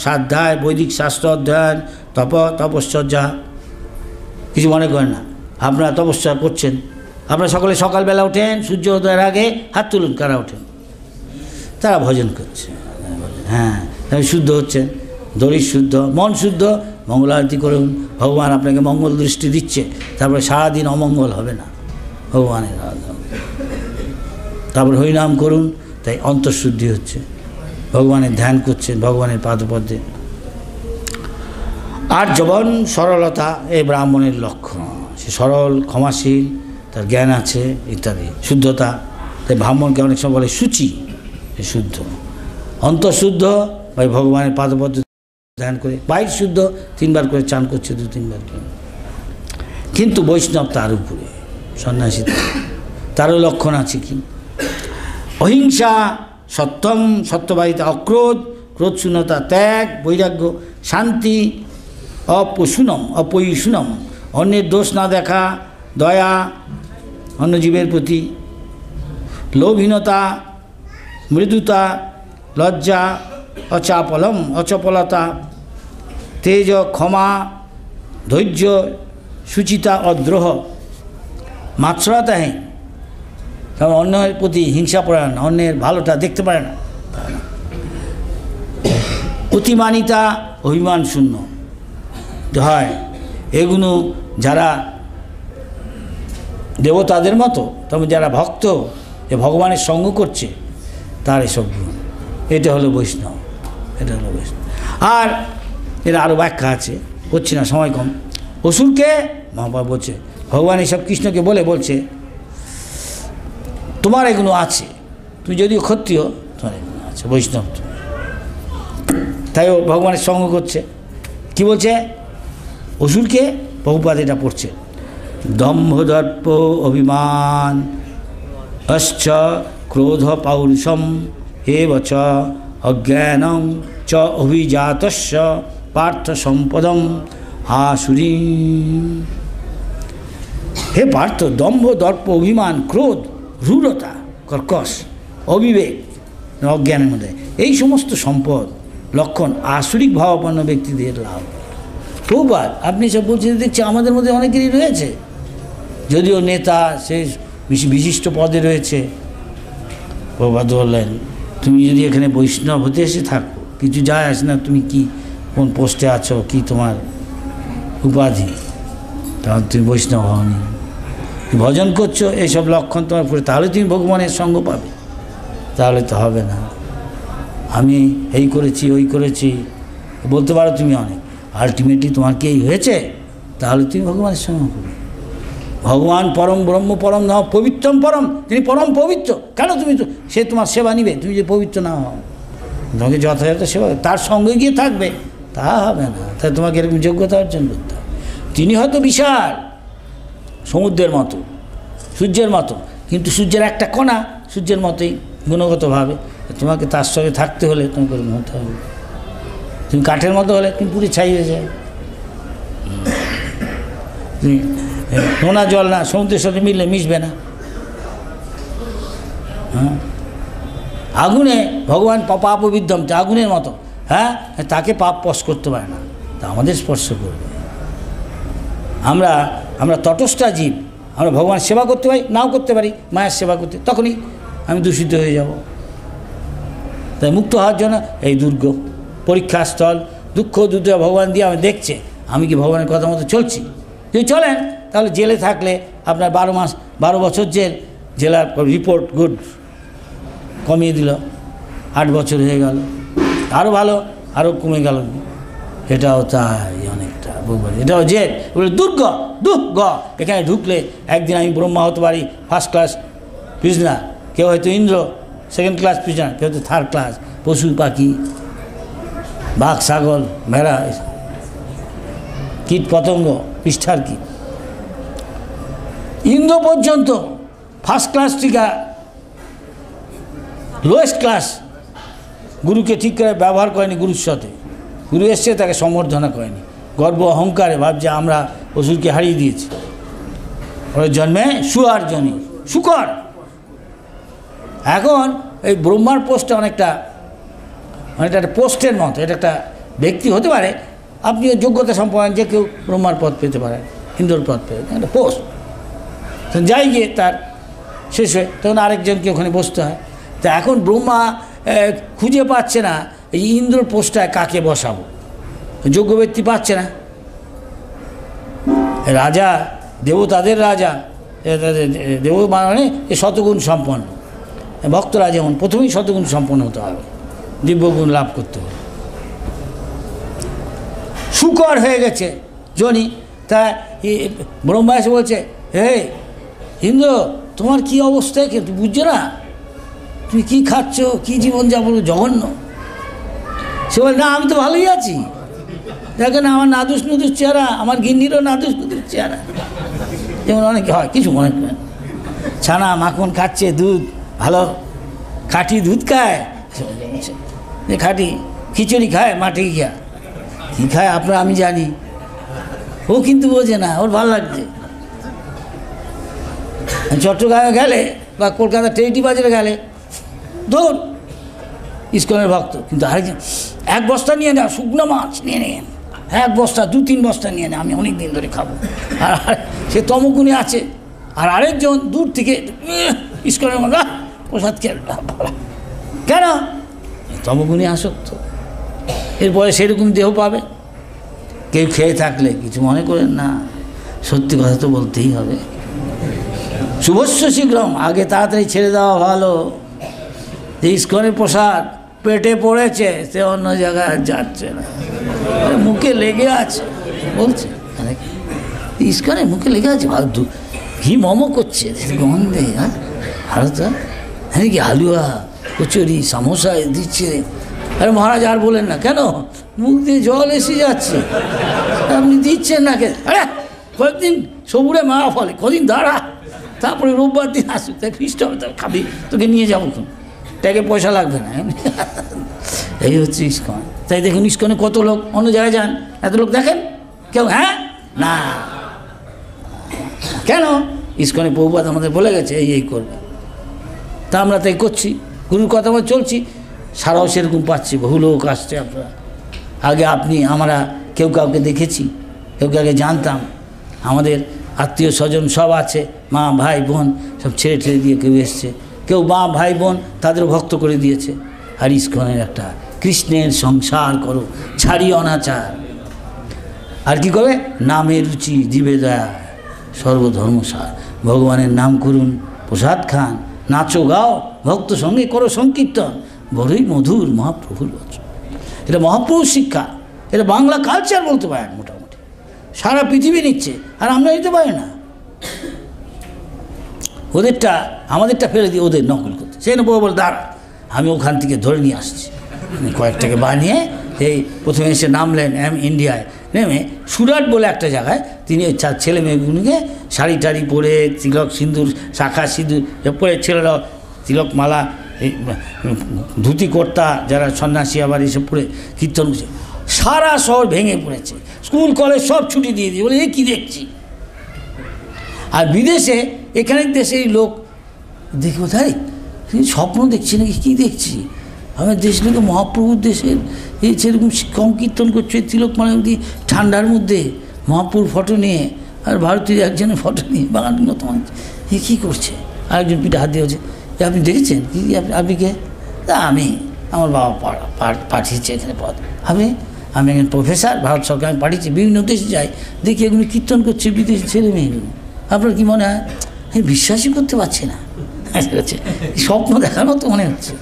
স্বাধ্যায়, বৈদিক শাস্ত্র অধ্যয়ন, তপশ্চর্যা। কিছু মনে করেন না, আপনারা তপস্যা করছেন, আপনারা সকলে সকালবেলা ওঠেন, সূর্য উদয়ের আগে হাত তুলুন, কারা ওঠেন? তারা ভজন করছে, হ্যাঁ শুদ্ধ হচ্ছেন, দরিদ্র শুদ্ধ, মন শুদ্ধ, মঙ্গল আরতি করুন, ভগবান আপনাকে মঙ্গল দৃষ্টি দিচ্ছে, তারপরে সারাদিন অমঙ্গল হবে না, ভগবানের আরাধনা। তারপর হরিনাম করুন, তাই অন্তঃশুদ্ধি হচ্ছে, ভগবানের ধ্যান করছেন, ভগবানের পাদপদ্মে। আর জীবন সরলতা এই ব্রাহ্মণের লক্ষণ, সে সরল, ক্ষমাশীল, তার জ্ঞান আছে ইত্যাদি, শুদ্ধতা। তাই ব্রাহ্মণকে অনেক সময় বলে শুচি, শুদ্ধ, অন্তঃশুদ্ধ, ভাই ভগবানের পাদপদ্মে ধ্যান করে, বাইর শুদ্ধ, 3 বার করে চান করছে, 2-3 বার করে। কিন্তু বৈষ্ণব তার উপরে, সন্ন্যাসী তারও লক্ষণ আছে কি? অহিংসা, সত্যম, সত্যবাদিতা, অক্রোধ, ক্রোধ শূন্যতা, ত্যাগ, বৈরাগ্য, শান্তি, অপৈশুনম, অন্যের দোষ না দেখা, দয়া অন্য জীবের প্রতি, লোভহীনতা, মৃদুতা, লজ্জা, অচপলতা, তেজ, ক্ষমা, ধৈর্য, সুচিতা, অদ্রোহ, মাৎসরতাহীন, কারণ অন্যের প্রতি হিংসা পরায়ণ, অন্যের ভালোটা দেখতে পারে না, অতিমানিতা, অভিমান শূন্য হয়। এগুলো যারা দেবতাদের মতো, তবে যারা ভক্ত, যে ভগবানের সঙ্গ করছে, তার এসব গুণ। এটা হলো বৈষ্ণব, এটা হলো বৈষ্ণব। আর এর আরও ব্যাখ্যা আছে, করছি না, সময় কম। অসুরকে মহাপ্রভু বলছে, ভগবান এসব কৃষ্ণকে বলছে তোমার এগুলো আছে, তুমি যদিও ক্ষত্রিয়, তোমার এগুলো আছে, বৈষ্ণব। তাই ও ভগবানের সঙ্গ করছে। কি বলছে? অসুরকে প্রভুপাদ এটা পড়ছে, দম্ভ দর্প অভিমান অশ্চ ক্রোধ পৌরুষম এবচ অজ্ঞানং চ অভিজাতস্য পার্থ সম্পদম আসুরী। হে পার্থ, দম্ভ দর্প অভিমান ক্রোধ রূঢ়তা কর্কশ অবিবেক অজ্ঞানের মধ্যে এই সমস্ত সম্পদ লক্ষণ আসুরিক ভাবাপন্ন ব্যক্তিদের লাভ। প্রভুপাদ আপনি সব বলছেন, দেখছি আমাদের মধ্যে অনেকেরই রয়েছে, যদিও নেতা সে বিশিষ্ট পদে রয়েছে। প্রভুপাদ বললেন, তুমি যদি এখানে বৈষ্ণব হতে এসে থাকো, কিছু যায় আসে না তুমি কি কোন পোস্টে আছো, কি তোমার উপাধি, তখন তুমি বৈষ্ণব হওনি। ভজন করছো, এইসব লক্ষণ তোমার পরে, তাহলে তুমি ভগবানের সঙ্গ পাবে, তাহলে তো হবে না। আমি এই করেছি ওই করেছি বলতে পারো তুমি অনেক, আলটিমেটলি তোমার কি এই হয়েছে, তাহলে তুমি ভগবানের সঙ্গ করবে। ভগবান পরম ব্রহ্ম পরম নাম পবিত্রম পরম, তিনি পরম পবিত্র। কেন তুমি তো সে তোমার সেবা নিবে, তুমি যে পবিত্র না হও, তোমাকে যথাযথ সেবা, তার সঙ্গে গিয়ে থাকবে, তা হবে না। তাই তোমাকে এরকম যোগ্যতা অর্জন করতে হবে। তিনি হয়তো বিশাল সমুদ্রের মতো, সূর্যের মতো, কিন্তু সূর্যের একটা কণা সূর্যের মতোই গুণগতভাবে। তোমাকে তার সঙ্গে থাকতে হলে তোমাকে হতে হবে। তুমি কাঠের মতো হলে তুমি পুরো ছাই হয়ে যায়। নোনা জল না, সমুদ্রের সাথে মিললে মিশবে না। হ্যাঁ, আগুনে ভগবান পাপবিদ্ধম, আগুনের মতো। হ্যাঁ, তাকে পাপ স্পর্শ করতে পারে না, তা আমাদের স্পর্শ করবে। আমরা তটস্থা জীব, আমরা ভগবান সেবা করতে পারি, নাও করতে পারি। মায়ের সেবা করতে তখনই আমি দূষিত হয়ে যাব। তাই মুক্ত হওয়ার জন্য এই দুর্গ পরীক্ষাস্থল, দুঃখ দুর্দশা ভগবান দিয়ে আমি দেখছে আমি কি ভগবানের কথা মতো চলছি। যদি চলেন তাহলে জেলে থাকলে আপনার 12 বছর জেলার রিপোর্ট গুড, কমিয়ে দিল, 8 বছর হয়ে গেল, আরও ভালো, আরও কমে গেল। এটাও তাই অনেকটা, এটাও জেল, দুর্গ। এখানে ঢুকলে একদিন আমি ব্রহ্মা হতে পারি, ফার্স্ট ক্লাস প্রিজনার, কেউ হয়তো ইন্দ্র সেকেন্ড ক্লাস প্রিজনার, কেউ হয়তো থার্ড ক্লাস, পশু পাখি, বাঘ, ছাগল, ভেড়া, কীট পতঙ্গ, পৃষ্ঠার কীট। ইন্দ্র পর্যন্ত ফার্স্ট ক্লাস থেকে লোয়েস্ট ক্লাস গুরুকে ঠিক করে ব্যবহার করেনি। গুরুর সাথে গুরু এসছে, তাকে সম্বর্ধনা করেনি, গর্ব অহংকারে ভাবছে আমরা অসুরকে হারিয়ে দিয়েছি। ওর জন্মে শুয়ার জনি শুকর। এখন এই ব্রহ্মার পোস্টটা অনেকটা একটা পোস্টের মতো। এটা একটা ব্যক্তি হতে পারে, আপনিও যোগ্যতা সম্পন্ন যে কেউ ব্রহ্মার পদ পেতে পারেন, ইন্দ্রর পদ পেতে, একটা পোস্ট। যাই গিয়ে তার শেষ হয়ে তখন আরেকজনকে ওখানে বসতে হয়। তা এখন ব্রহ্মা খুঁজে পাচ্ছে না এই ইন্দ্রর পোস্টটায় কাকে বসাবো, যোগ্য ব্যক্তি পাচ্ছে না। রাজা, দেবতাদের রাজা, দেব মানে শতগুণ সম্পন্ন ভক্তরা, যেমন প্রথমেই শতগুণ সম্পন্ন হতে হবে, দিব্যগুণ লাভ করতে হবে। শুকর হয়ে গেছে জনি। তা ব্রহ্মা এসে বলছে, হে ইন্দ্র, তোমার কি অবস্থা, কিন্তু বুঝছো না, তুমি কী খাচ্ছ, কী জীবনযাপন, জঘন্য। সে বলে, না আমি তো ভালোই আছি, দেখেন আমার নাদুস নুদুস চেহারা, আমার গিন্নিরও নাদুস নুদুস চেহারা। যেমন অনেকে হয়, কিছু মনে করেন, ছানা মাখন খাচ্ছে, দুধ ভালো খাঁটি দুধ খায়, খাঁটি খিচুড়ি খায়, মাঠে গিয়া কী খায় আপনার আমি জানি, ও কিন্তু বোঝে না, ওর ভালো লাগছে। চট্টগ্রামে গেলে বা কলকাতা টেরিটি বাজারে গেলে দৌড় ইস্কনের ভক্ত, কিন্তু আরেকজন 1 বস্তা নিয়ে নেয়, শুকনো মাছ নিয়ে নেন, 1 বস্তা 2-3 বস্তা নিয়ে নেয়, আমি অনেক দিন ধরে খাবো। আর সে তমগুণে আছে। আর আরেকজন দূর থেকে ইস্কনের মধ্যে প্রসাদ খেয়ে, কেন তমগুণে আসক্ত। এরপরে সেরকম দেহ পাবে। কেউ খেয়ে থাকলে কিছু মনে করেন না, সত্যি কথা তো বলতেই হবে। শুভস্য শীঘ্রম, আগে তাড়াতাড়ি ছেড়ে দেওয়া ভালো। যে ইস্কনের প্রসাদ পেটে পড়েছে, সে অন্য জায়গায় যাচ্ছে না, মুখে লেগে আছে বলছে, ইস্কনের মুখে লেগে আছে, ঘি মমো করছে গন্ধে। হ্যাঁ ভারত, হ্যাঁ কি হালুয়া, কচুরি, সামোসা দিচ্ছে। আরে মহারাজ আর বলেন না, কেন মুখ দিয়ে জল এসে যাচ্ছে, আপনি দিচ্ছেন না কেন? আরে কয়েকদিন সবুরে মা ফলে, কদিন দাঁড়া, তারপরে রোববার দিন আসুক, তাই ফিস্ট হবে, তাই খাবি, তোকে নিয়ে যাবো, ট্যাগে পয়সা লাগবে না। এই হচ্ছে ইস্কন। তাই দেখুন ইস্কনে কত লোক, অন্য জায়গায় যান এত লোক দেখেন কেউ? হ্যাঁ না, কেন? ইস্কনে প্রভুপাদ আমাদের বলে গেছে এই করবে, তা আমরা তাই করছি, গুরুর কথা আমরা চলছি, সারাও সেরকম পাচ্ছি। বহু লোক আসছে, আপনারা আগে আমরা কেউ কাউকে দেখেছি, কেউ কাউকে জানতাম, আমাদের আত্মীয় স্বজন সব আছে, মা ভাই বোন সব ছেড়ে ছেড়ে দিয়ে কেউ এসছে, কেউ মা ভাই বোন তাদের ভক্ত করে দিয়েছে। আর ইস্কনের একটা কৃষ্ণের সংসার করো, ছাড়ি অনাচার। আর কি করবে? নামে রুচি জীবে দয়া, সর্বধর্মসার। ভগবানের নাম করুন, প্রসাদ খান, নাচো গাও, ভক্ত সঙ্গে করো সংকীর্তন, বড়ই মধুর মহাপ্রভুর বচন। এটা মহাপ্রভুর শিক্ষা, এটা বাংলা কালচার বলতে পারেন। মোটামুটি সারা পৃথিবী নিচ্ছে, আর আমরা নিতে পারি না। ওদেরটা আমাদেরটা ফেলে দিয়ে ওদের নকল করতে, সেই না বলে দাঁড়া, আমি ওখান থেকে ধরে নিয়ে আসছি। কয়েকটাকে বানিয়ে এই প্রথমে এসে নামলেন ইন্ডিয়ায়, নেমে সুরাট বলে একটা জায়গায় তিনি ছেলে মেয়েগুলোকে শাড়ি টাড়ি পরে, তিলক সিঁদুর, শাখা সিঁদুর পরে, ছেলেরা তিলক মালা, ধুতি কর্তা, যারা সন্ন্যাসী আবার এসব পরে কীর্তন করছে। সারা শহর ভেঙে পড়েছে, স্কুল কলেজ সব ছুটি দিয়ে দিয়ে, বলে এ কী দেখছি, আর বিদেশে এখানে দেশের লোক দেখি কোথায় স্বপ্ন দেখছি নাকি কী দেখছি, আমার দেশ নাকি মহাপ্রভুর দেশের এই সেরকম সংকীর্তন করছে তিলক মালাবতী ঠান্ডার মধ্যে মহাপ্রভুর ফটো নিয়ে, আর ভারতীয় একজনের ফটো নিয়ে বাঙালির মতো মানুষ এ কী করছে। আরেকজন পিঠে হাত দিয়েছে, আপনি দেখেছেন কি আপনি কে? আমি, আমার বাবা পাঠিয়েছে এখানে পদ। আমি একজন প্রফেসর, ভারত সরকার আমি পাঠিয়েছি, বিভিন্ন দেশে যাই দেখি এগুলো কীর্তন করছে বিদেশি ছেলে মেয়েগুলো। আপনার কি মনে হয়? আমি বিশ্বাসই করতে পারছি না, স্বপ্ন দেখার মতো মনে হচ্ছে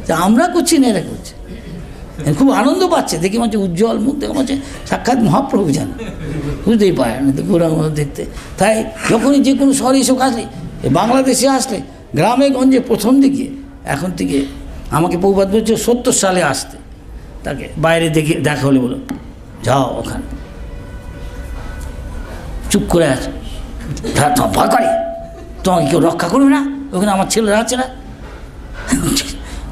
যে আমরা করছি না এরা করছে। খুব আনন্দ পাচ্ছে দেখি, মাঝে উজ্জ্বল মুখ দেখে মাঝে সাক্ষাৎ মহাপ্রভু জানে, বুঝতেই পারে না তো গৌরাঙ্গ দেখতে। তাই যখনই যে কোনো শহরে এসব আসলে, বাংলাদেশে আসলে গ্রামে গঞ্জে প্রথম দিকে, এখন থেকে আমাকে প্রভুপাদ বলছে 70 সালে আসতে, তাকে বাইরে দেখে দেখা হলে বলো যাও ওখানে চুপ করে আছে, ভয় করে, তোমাকে কেউ রক্ষা করবে না, ওখানে আমার ছেলেরা আছে না।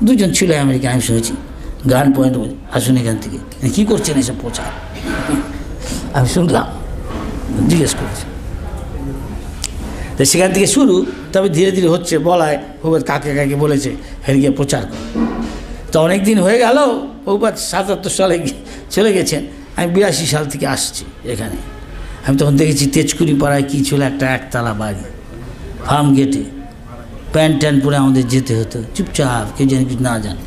2জন ছিল আমেরিকা, আমি শুনেছি গান পয়েন্ট বলে, আসুন এখান থেকে কী করছেন এসব প্রচার, আমি শুনলাম, জিজ্ঞেস করেছি। তো সেখান থেকে শুরু, তবে ধীরে ধীরে হচ্ছে বলায় প্রভুপাদ কাকে কাকে বলেছে হেরে গিয়ে প্রচার করে। তো অনেক দিন হয়ে গেল, প্রভুপাদ 77 সালে চলে গেছেন, আমি 82 সাল থেকে আসছি এখানে। আমি তখন দেখেছি তেজকুড়ি পাড়ায় কী ছিল একটা একতলা বাড়ি, ফার্ম গেটে প্যান্ট ট্যান্ট পরে আমাদের যেতে হতো, চুপচাপ, কেউ যেন কিছু না জানে।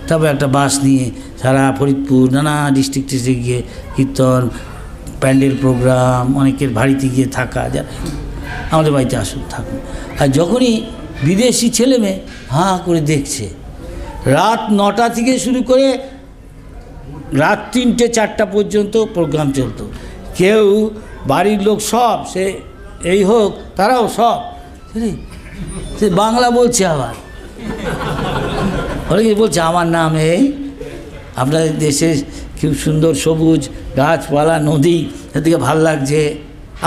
তারপর একটা বাস নিয়ে সারা ফরিদপুর নানা ডিস্ট্রিক্টে গিয়ে কীর্তন, প্যান্ডেল প্রোগ্রাম, অনেকের বাড়িতে গিয়ে থাকা, যারা আমাদের বাড়িতে আসুন থাকুন। আর যখনই বিদেশি ছেলে মেয়ে হাঁ করে দেখছে, রাত 9টা থেকে শুরু করে রাত 3টে 4টা পর্যন্ত প্রোগ্রাম চলতো। কেউ বাড়ির লোক সব, সে এই হোক তারাও সব সে বাংলা বলছে, আবার অনেকে বলছে আমার নাম এই, আপনাদের দেশে খুব সুন্দর সবুজ গাছপালা নদী, এদিকে ভাল লাগছে।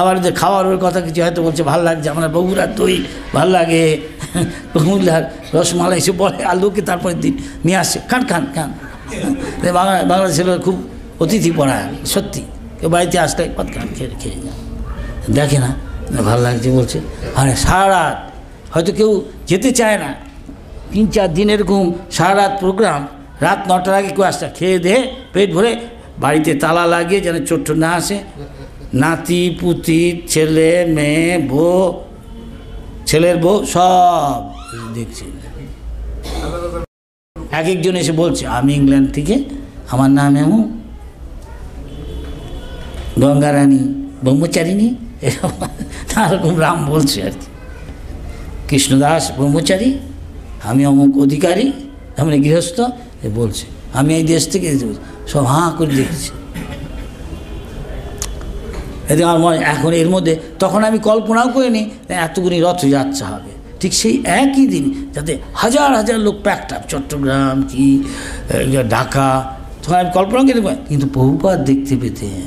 আবার যে খাওয়ার কথা কিছু হয়তো বলছে ভাল লাগছে, আমার বগুড়ার দই ভাল লাগে, কুমিল্লার রসমালাই এসে বলে, আর লোকে তারপরে দিন নিয়ে আসছে খান খান খান। বাংলাদেশের খুব অতিথি পড়ায়, সত্যি কেউ বাড়িতে আসলে পাত খান খেয়ে যান, দেখে না ভাল লাগছে বলছে। আর সারা রাত হয়তো কেউ যেতে চায় না, 3-4 দিন এরকম সারা রাত প্রোগ্রাম, রাত 9টার আগে কেউ আসতে খেয়ে দেয়ে পেট ভরে বাড়িতে তালা লাগিয়ে যেন চোট না আসে। নাতি পুতি ছেলে মেয়ে বউ, ছেলের বউ সব দেখছি। এক একজন এসে বলছে আমি ইংল্যান্ড থেকে, আমার নাম এমন, গঙ্গারানী ব্রহ্মচারিণী, এরকম রাম বলছে আর কি, কৃষ্ণদাস ব্রহ্মচারী, আমি অমুক অধিকারী, আমি গৃহস্থ, এ বলছে আমি এই দেশ থেকে, সব হাঁ করে দেখছি। এতে আমার মনে এখন এর মধ্যে, তখন আমি কল্পনাও করিনি এতগুলি রথযাত্রা হবে, ঠিক সেই একই দিন যাতে হাজার হাজার লোক প্যাকড আপ, চট্টগ্রাম কি ঢাকা, তখন আমি কল্পনা করি, কিন্তু প্রভুপাদ দেখতে পেতেন।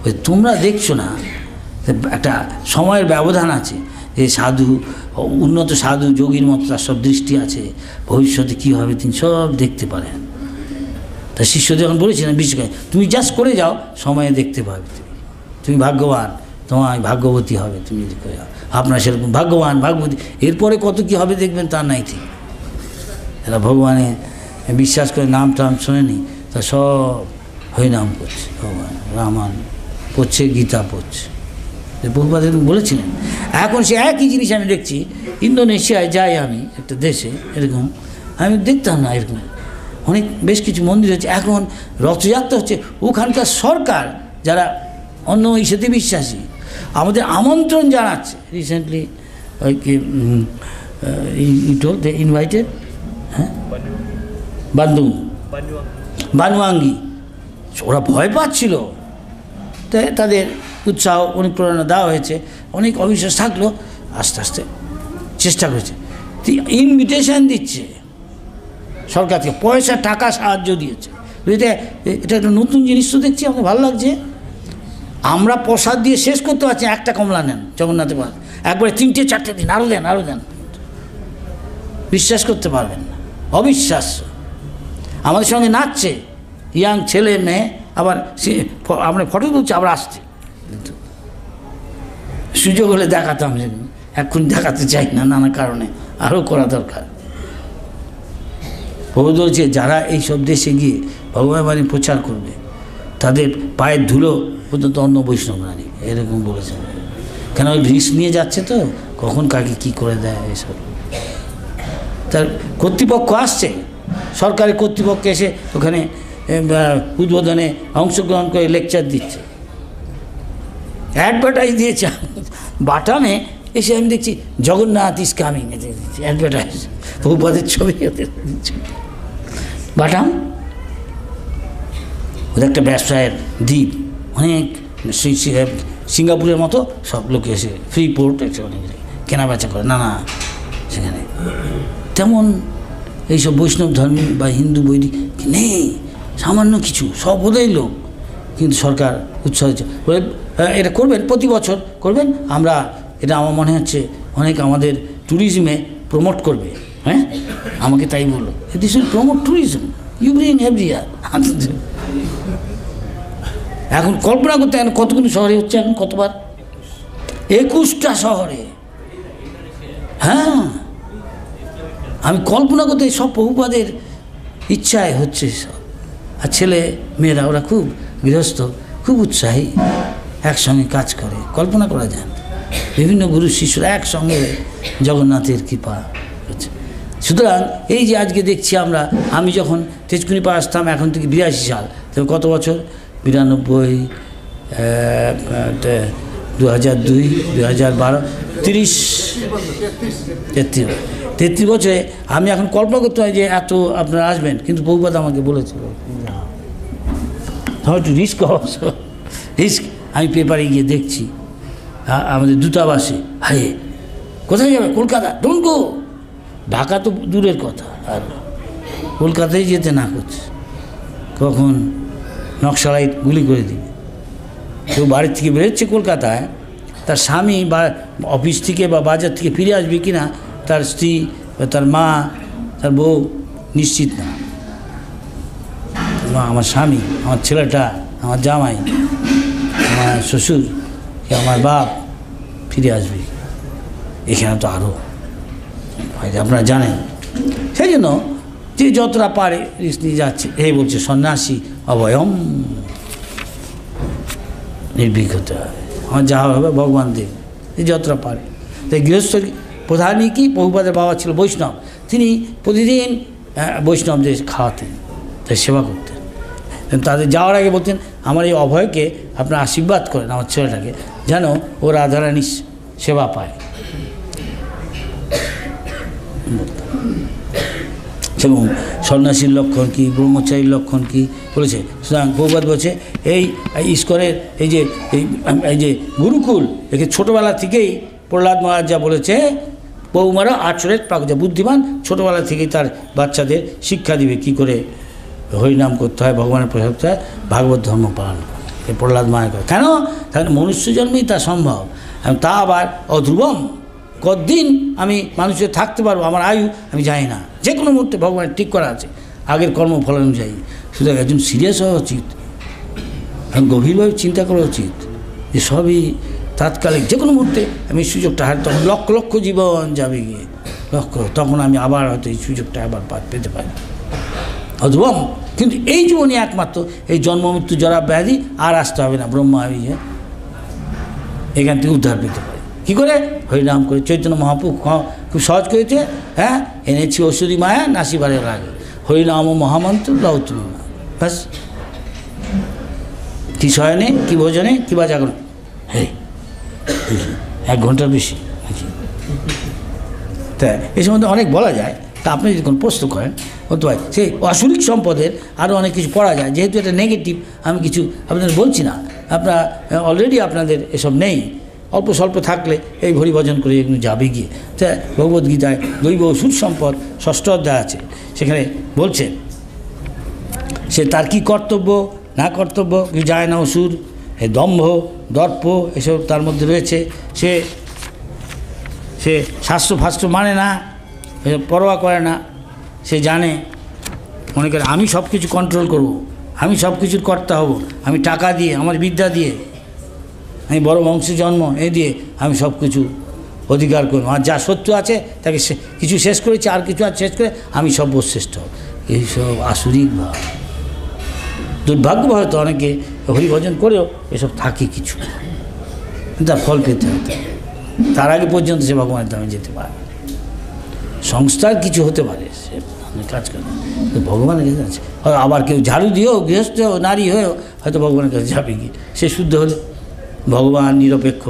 ওই তোমরা দেখছো না, একটা সময়ের ব্যবধান আছে, যে সাধু উন্নত সাধু যোগীর মতো তার সব দৃষ্টি আছে, ভবিষ্যতে কী হবে তিনি সব দেখতে পারেন। তা শিষ্যদের যখন বলেছিলেন বিশেষ তুমি জাস্ট করে যাও, সময়ে দেখতে পাবে, তুমি ভাগ্যবান, তোমার ভাগ্যবতী হবে, তুমি করে যাও, আপনার সেরকম ভাগ্যবান ভাগ্যবতী, এরপরে কত কী হবে দেখবেন তার নাই ঠিক। এরা ভগবানে বিশ্বাস করে নাম টাম শোনেনি, তা সব হরিনাম করছে, ভগবান রামান পড়ছে, গীতা পড়ছে, প্রভুপাদ বলেছিলেন। এখন সে একই জিনিস আমি দেখছি, ইন্দোনেশিয়ায় যাই আমি একটা দেশে, এরকম আমি দেখতাম না, এরকম অনেক বেশ কিছু মন্দির হচ্ছে, এখন রথযাত্রা হচ্ছে, ওখানকার সরকার যারা অন্য ইসেতে বিশ্বাসী আমাদের আমন্ত্রণ জানাচ্ছে। রিসেন্টলি ওই কি ইনভাইটেড, হ্যাঁ বানুয়াঙ্গি, ওরা ভয় পাচ্ছিল, তাই তাদের উৎসাহ অনুপ্রেরণা দেওয়া হয়েছে, অনেক অবিশ্বাস থাকলেও আস্তে আস্তে চেষ্টা করেছে, ইনভিটেশন দিচ্ছে সরকার থেকে, পয়সা টাকা সাহায্য দিয়েছে। এটা একটা নতুন জিনিস তো দেখছি, আমাকে ভালো লাগছে। আমরা প্রসাদ দিয়ে শেষ করতে পারছি, একটা কমলা নেন জগন্নাথের পাশে, একবারে 3-4 দিন আরও দেন আরও দেন, বিশ্বাস করতে পারবেন না, অবিশ্বাস্য। আমাদের সঙ্গে নাচছে ইয়াং ছেলে মেয়ে, আবার আমরা ফটো তুলছি, আবার আসছে, সুযোগ হলে দেখাতাম, এখন দেখাতে চাই না, নানা কারণে, আরও করা দরকার। প্রভু বলছে যারা এইসব দেশে গিয়ে ভগবানের বাণী প্রচার করবে তাদের পায়ের ধুলো পর্যন্ত অন্য বৈষ্ণব রানী, এরকম বলেছে। কেন ওই রিস্ক নিয়ে যাচ্ছে তো, কখন কাকে কি করে দেয় এসব। তার কর্তৃপক্ষ আসছে, সরকারি কর্তৃপক্ষ এসে ওখানে উদ্বোধনে অংশগ্রহণ করে লেকচার দিচ্ছে, অ্যাডভার্টাইজ দিয়েছে বাটামে এসে। আমি দেখছি জগন্নাথ ইজ কামিং, অ্যাডভার্টাইজ, প্রভুপাদের ছবি দিচ্ছে বাটাম। ওদের একটা ব্যবসায়ের দ্বীপ, অনেক সিঙ্গাপুরের মতো সব লোকে এসে ফ্রি পোর্ট এসে অনেক কেনা বেচা করে, না সেখানে তেমন এইসব বৈষ্ণব ধর্মী বা হিন্দু বৈদিক নেই, সামান্য কিছু, সব ওদের লোক। কিন্তু সরকার উৎসাহ দিচ্ছে, এটা করবেন, প্রতি বছর করবেন, আমরা এটা আমার মনে হচ্ছে অনেক আমাদের ট্যুরিজমে প্রমোট করবে। হ্যাঁ, আমাকে তাই বললো, this will promote tourism, you bring every year. এখন কল্পনা করতে, এখন কতগুলো শহরে হচ্ছে, এখন কতবার, 21টা শহরে। হ্যাঁ, আমি কল্পনা করতে, সব প্রভুপাদের ইচ্ছায় হচ্ছে সব। আর ছেলে মেয়েরা ওরা খুব গৃহস্থ, খুব উৎসাহী, একসঙ্গে কাজ করে, কল্পনা করা যায় না। বিভিন্ন গুরু শিষ্যরা একসঙ্গে জগন্নাথের কৃপা হচ্ছে। সুতরাং এই যে আজকে দেখছি আমরা, আমি যখন তেজকুনি পা আসতাম এখন থেকে 82 সাল, তবে কত বছর, 92, 2002, 2012, 33 বছরে আমি এখন কল্পনা করতে হয় যে এত আপনারা আসবেন। কিন্তু প্রভুপাদ আমাকে বলেছিল একটু রিস্ক রিস্ক। আমি পেপারে গিয়ে দেখছি আমাদের দূতাবাসে, হায় কোথায় যাবে, কলকাতা, ডোন্ট গো। ঢাকা তো দূরের কথা, আর কলকাতায় যেতে না করছে, কখন নকশালাই গুলি করে দিবে। কেউ বাড়ির থেকে বেরোচ্ছে কলকাতায়, তার স্বামী বা অফিস থেকে বা বাজার থেকে ফিরে আসবে কি না তার স্ত্রী বা তার মা, তার বউ নিশ্চিত না। আমার স্বামী, আমার ছেলেটা, আমার জামাই, আমার শ্বশুর, আমার বাপ ফিরে আসবে, এখানে তো আরও আপনারা জানেন। সেই জন্য যে যতটা পারে রিস্ক নিয়ে যাচ্ছে। এই বলছে সন্ন্যাসী অভয়ম, নির্ভীক হতে হবে, আমার যা হবে ভগবান দেব, এই যতটা পারে। তাই গৃহস্থ প্রধানই কি, প্রভুপাদের বাবা ছিল বৈষ্ণব, তিনি প্রতিদিন বৈষ্ণবদের খাওয়াতেন, তাই সেবা করতেন। তাদের যাওয়ার আগে বলতেন আমার এই অভয়কে আপনার আশীর্বাদ করেন, আমার ছেলেটাকে, যেন ও রাধারানীর সেবা পায়। এবং সন্ন্যাসীর লক্ষণ কী, ব্রহ্মচারীর লক্ষণ কী বলেছে। সুতরাং প্রভুপাদ বলছে এই ইস্কনের এই যে গুরুকুল, একে ছোটোবেলা থেকেই প্রহ্লাদ মহারাজ যা বলেছে, বৌমারা আচরের প্রাকৃত বুদ্ধিমান, ছোটোবেলা থেকেই তার বাচ্চাদের শিক্ষা দিবে কী করে হরিনাম করতে হয়, ভগবানের প্রসাদ করতে হয়, ভাগবত ধর্ম পালন করে। এই প্রহ্লাদ মহারাজ করে কেন, তাহলে মনুষ্য জন্মেই তা সম্ভব, তা আবার অধ্রুবম, কতদিন আমি মানুষের থাকতে পারবো, আমার আয়ু আমি জানি না, যে কোনো মুহূর্তে ভগবানের ঠিক করা আছে আগের কর্মফল অনুযায়ী। সুতরাং একজন সিরিয়াস হওয়া উচিত, এখন গভীরভাবে চিন্তা করা উচিত যে সবই তাৎকালিক, যে কোনো মুহূর্তে আমি সুযোগটা হার, তখন লক্ষ লক্ষ জীবন যাবে গিয়ে লক্ষ, তখন আমি আবার হয়তো এই সুযোগটা আবার পেতে পারি অধ্রুবম। কিন্তু এই জীবনই একমাত্র, এই জন্ম মৃত্যু জরা ব্যাধি আর আসতে হবে না, ব্রহ্মা হয়ে এখান থেকে উদ্ধার পেতে পারে। কী করে, হরিনাম করে। চৈতন্য মহাপ্রভু খুব সহজ করেছে, হ্যাঁ, এনেছি ঔষধি মায়া নাসিবারের আগে, হরিনাম ও মহামন্ত্র লও তুমি মা, ব্যাস। কী শয়নে, কী ভোজনে, কী বা জাগরণ, হ্যাঁ 1 ঘন্টার বেশি নাকি। তাই এই সম্বন্ধে অনেক বলা যায়, তা আপনি যদি কোনো প্রশ্ন করেন বলতে পারেন। সেই আসরিক সম্পদের আরও অনেক কিছু পড়া যায়, যেহেতু এটা নেগেটিভ, আমি কিছু আপনাদের বলছি না, আপনারা অলরেডি আপনাদের এসব নেই, অল্প স্বল্প থাকলে এই হরিভজন করে এগুলো যাবে গিয়ে। তা ভগবদ্গীতায় দৈব অসুর সম্পদ 6ষ্ঠ অধ্যায় আছে, সেখানে বলছে সে তার কি কর্তব্য না কর্তব্য কি যায় না, অসুর এই দম্ভ দর্প এসব তার মধ্যে রয়েছে। সে শাস্ত্র ফাস্ত্র মানে না, পরোয়া করে না, সে জানে, মনে করে আমি সব কিছু কন্ট্রোল করব, আমি সব কিছুর কর্তা হব, আমি টাকা দিয়ে, আমার বিদ্যা দিয়ে, আমি বড় বংশে জন্ম এই দিয়ে আমি সব কিছু অধিকার করব, আর যা সত্য আছে তাকে কিছু শেষ করেছি, আর কিছু আর শেষ করে আমি সর্বশ্রেষ্ঠ। এইসব আসুরিক ভাব। দুর্ভাগ্য হয়তো অনেকে হরিভজন করেও এসব থাকে কিছু, তার ফল পেতে হতে, তার আগে পর্যন্ত সে ভগবানের ধামে যেতে পারে। সংস্থার কিছু হতে পারে, সে কাজ করে, ভগবানের কাছে আছে। আবার কেউ ঝাড়ু দিয়েও গৃহস্থ নারী হয়েও হয়তো ভগবানের কাছে যাবে গিয়ে, সে শুদ্ধ হলে। ভগবান নিরপেক্ষ,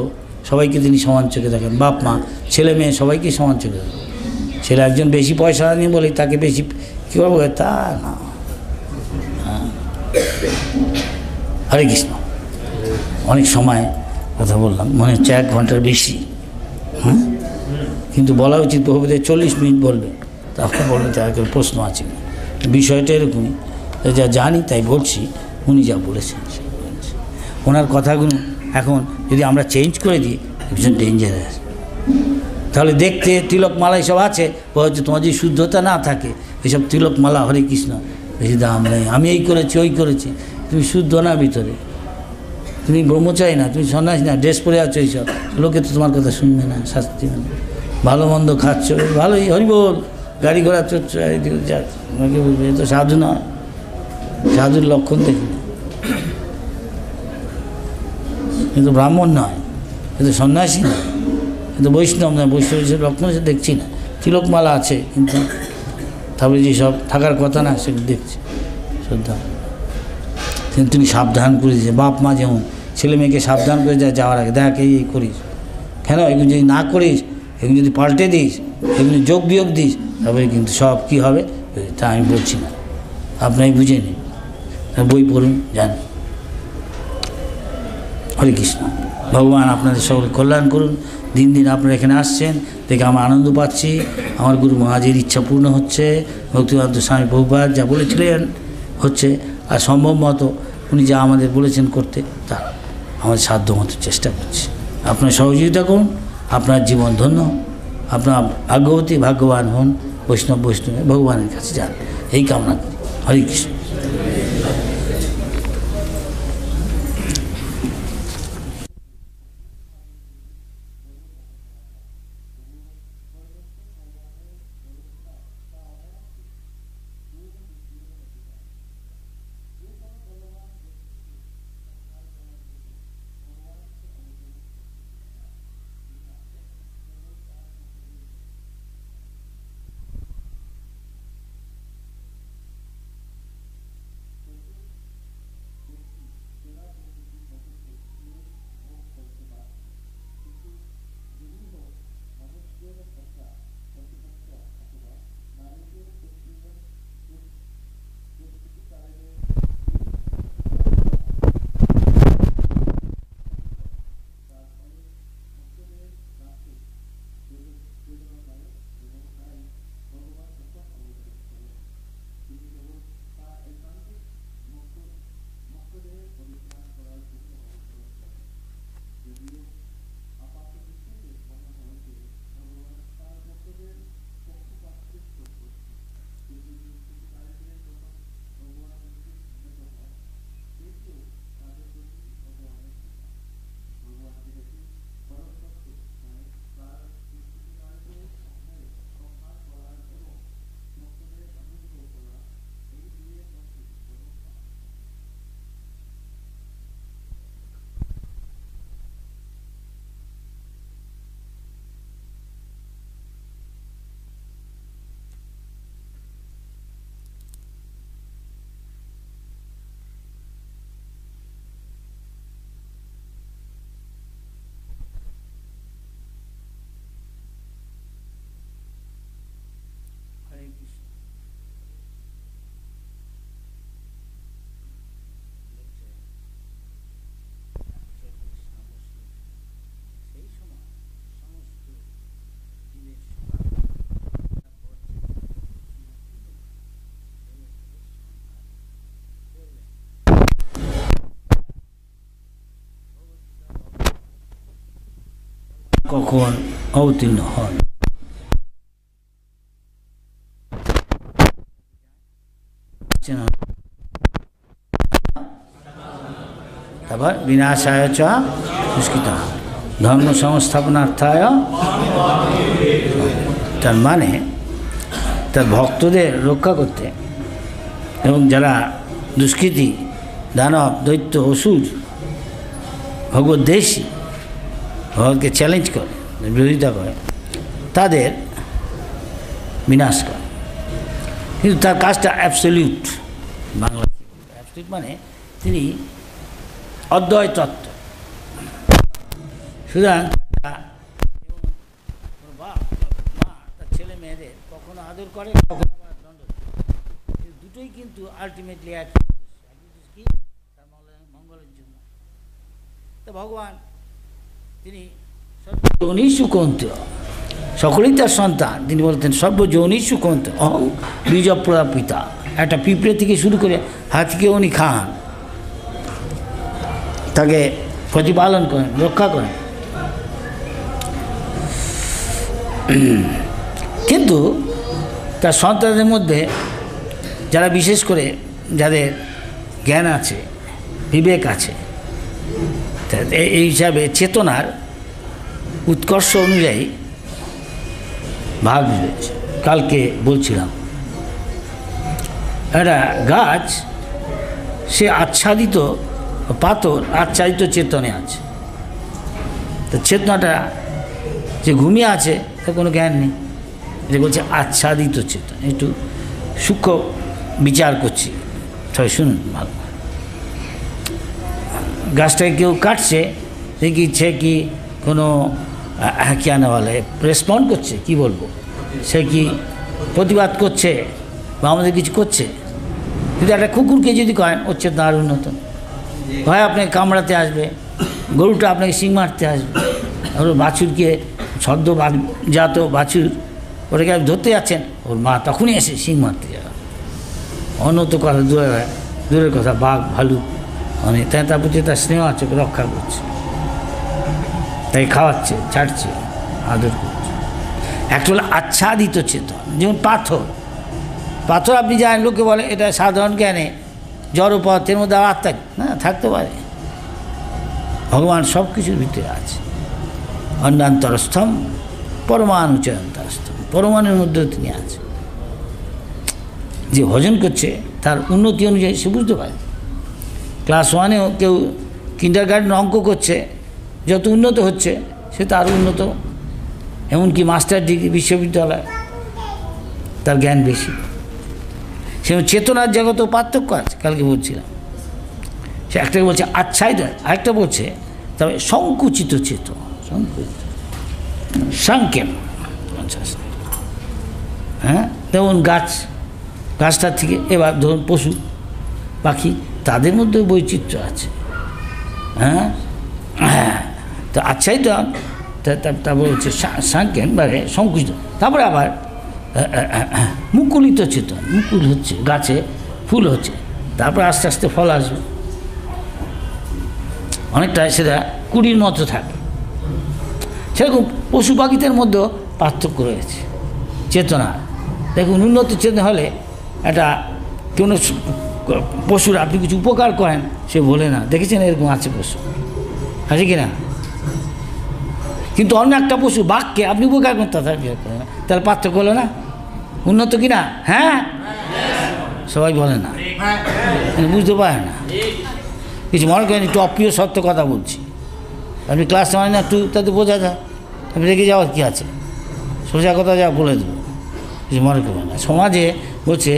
সবাইকে তিনি সমান চোখে দেখেন। বাপ মা ছেলে মেয়ে সবাইকে সমান চোখে দেখেন। ছেলে একজন বেশি পয়সা নিয়ে বলে তাকে বেশি কী করবো, তা না। হরে কৃষ্ণ। অনেক সময় কথা বললাম, মনে হচ্ছে 1 ঘন্টার বেশি। হ্যাঁ, কিন্তু বলা উচিত প্রভুদের 40 মিনিট বলবে, তারপরে বলবে তার প্রশ্ন আছে। বিষয়টা এরকমই, যা জানি তাই বলছি। উনি যা বলেছেন ওনার কথাগুলো এখন যদি আমরা চেঞ্জ করে দিই, ভীষণ ডেঞ্জারাস। তাহলে দেখতে তিলকমালা এসব আছে, হচ্ছে তোমার যদি শুদ্ধতা না থাকে, এসব তিলকমালা হরে কৃষ্ণ বেশি দাম নেই। আমি এই করেছি ওই করেছি, তুমি শুদ্ধ না ভিতরে, তুমি ব্রহ্মচারী না, তুমি সন্ন্যাসী না, ড্রেস পরে আছো, এইসব লোকে তো তোমার কথা শুনবে না, শাস্তি মানে। ভালো মন্দ খাচ্ছ, ভালোই হরিবোল, গাড়ি ঘোড়া চড়ছ, এইদিকে যাক, আমাকে বলবে এ তো সাধু নয়, সাধুর লক্ষণ দেখি না, কিন্তু ব্রাহ্মণ নয়, কিন্তু সন্ন্যাসী নয়, কিন্তু বৈষ্ণব নয়, বৈষ্ণবের লক্ষণ সে দেখছি না। তিলকমালা আছে কিন্তু তারপরে যেসব থাকার কথা না সেগুলো দেখছি শ্রদ্ধা। কিন্তু তুমি সাবধান করে দিয়েছে, বাপ মা যেমন ছেলে মেয়েকে সাবধান করে যায় যাওয়ার আগে, দেখ এই করিস কেন, এগুলো যদি না করিস, এগুলো যদি পাল্টে দিস, এগুলো যোগ বিয়োগ দিস, তারপরে কিন্তু সব কী হবে তা আমি বলছি না, আপনাই বুঝে নিন, বই পড়ুন, জান। হরে কৃষ্ণ। ভগবান আপনাদের সকল কল্যাণ করুন। দিন দিন আপনারা এখানে আসছেন দেখে আমার আনন্দ পাচ্ছি। আমার গুরু মহারাজের ইচ্ছা পূর্ণ হচ্ছে, ভক্তিবেদান্ত স্বামী প্রভুপাদ যা বলেছিলেন হচ্ছে, আর সম্ভব মতো উনি যা আমাদের বলেছেন করতে, তা আমাদের সাধ্য মতো চেষ্টা করছি। আপনার সহযোগিতা করুন, আপনার জীবন ধন্য, আপনার ভাগ্যবতী ভাগ্যবান হন, বৈষ্ণবে ভগবানের কাছে যান, এই কামনা করি। হরে কৃষ্ণ। কখন অবতীর্ণ হন। তারপর বিনাশায় চ দুষ্কৃতা ধর্ম সংস্থাপনার্থায়, তার মানে তার ভক্তদের রক্ষা করতে এবং যারা দুষ্কৃতী দানব দৈত্য অসুর ভগবদ্বেষী, ভগবানকে চ্যালেঞ্জ করে, বিরোধিতা করে, তাদের বিনাশ করে। কিন্তু তার কাজটা অ্যাবসলিউট। বাংলা অ্যাবসলিউট মানে তিনি অদ্বয় তত্ত্ব। সুতরাং মা তার ছেলে মেয়েদের কখনো আদর করে, কখনো আবার দণ্ড দেয়, দুটোই কিন্তু আলটিমেটলি কি তার মঙ্গলের জন্য। তো ভগবান তিনি সর্বজনী সুকন্ত, সকলেই তার সন্তান। তিনি বলতেন সর্বজনী সুকন্ত অহং বীজপ্রদা পিতা। একটা পিঁপড়ে থেকে শুরু করে হাতিকে উনি খান, তাকে প্রতিপালন করেন, রক্ষা করেন। কিন্তু তার সন্তানদের মধ্যে যারা বিশেষ করে যাদের জ্ঞান আছে, বিবেক আছে, এই হিসাবে চেতনার উৎকর্ষ অনুযায়ী ভাগ রয়েছে। কালকে বলছিলাম একটা গাছ, সে আচ্ছাদিত পাথর আচ্ছাদিত চেতনে আছে। তো চেতনাটা যে ঘুমিয়ে আছে তার কোনো জ্ঞান নেই, যে বলছে আচ্ছাদিত চেতন। একটু সূক্ষ্ম বিচার করছি, সবাই শুনুন ভালো। গাছটাকে কেউ কাটছে, সে কি কোনো কি আনা বলে রেসপন্ড করছে, কি বলবো, সে কি প্রতিবাদ করছে বা আমাদের কিছু করছে? কিন্তু একটা কুকুরকে যদি করেন, ওর চেতনা আর উন্নত, হয় আপনাকে কামড়াতে আসবে, গরুটা আপনাকে শিং মারতে আসবে, ওর বাছুরকে সদ্যজাত বাছুর ওটাকে আপনি ধরতে যাচ্ছেন, ওর মা তখনই এসে শিং মারতে যাবে। অন্যত কথা দূরের কথা, বাঘ ভালুক অনেক, তার প্রতি তার স্নেহ আছে, রক্ষা করছে, তাই খাওয়াচ্ছে, ছাড়ছে, আদর করছে। একটা হলো আচ্ছাদিত চেতন, যেমন পাথর। পাথর আপনি জানেন, লোকে বলে এটা সাধারণ জ্ঞানে জড়পথ, এর মধ্যে আত্মা না থাকতে পারে। ভগবান সব কিছুর ভিতরে আছে। অন্যান্তরস্থম পরমাণুচয়ন্তরস্থম, পরমাণুর মধ্যেও তিনি আছে। যে ভজন করছে তার উন্নতি অনুযায়ী সে বুঝতে পারে। ক্লাস ওয়ানেও কেউ কিন্ডারগার্টেন অঙ্ক করছে, যত উন্নত হচ্ছে সে তো আরও উন্নত, এমনকি মাস্টার ডিগ্রি বিশ্ববিদ্যালয়, তার জ্ঞান বেশি। সে চেতনার জগতেও পার্থক্য আছে, কালকে বলছিলাম। সে একটাকে বলছে আচ্ছাদিত, আরেকটা বলছে তবে সংকুচিত চেতন, সংকুচিত সংকেম। হ্যাঁ, যেমন গাছটার থেকে এবার ধরুন পশু পাখি, তাদের মধ্যে বৈচিত্র্য আছে। হ্যাঁ, তো আচ্ছাদিত, তারপর হচ্ছে সংকেম মানে সংকুচিত। তারপরে আবার মুকুলিত চেতন, মুকুল হচ্ছে, গাছে ফুল হচ্ছে, তারপর আস্তে আস্তে ফল আসবে। অনেকটা সেটা কুড়ির মতো থাকে। সেরকম পশু পাখিদের মধ্যেও পার্থক্য রয়েছে চেতনা। দেখুন, উন্নত চেতনা হলে একটা কোনো পশুর আপনি কিছু উপকার করেন, সে বলে না, দেখেছেন এরকম আছে পশু, আছে কি না? কিন্তু অন্য একটা পশু, বাঘকে আপনি উপকার করেন, তার করে না, তাহলে পার্থক্য হলো না? উন্নত কি না? হ্যাঁ, সবাই বলে না, বুঝতে পারে না, কিছু মনে করেন। একটু অপ্রিয় সত্য কথা বলছি, আপনি ক্লাস মানে না একটু, তাতে বোঝা যায়। আপনি রেগে যাওয়ার কী আছে, সোজা কথা যা বলে দেবো, কিছু মনে করবেন না। সমাজে বলছে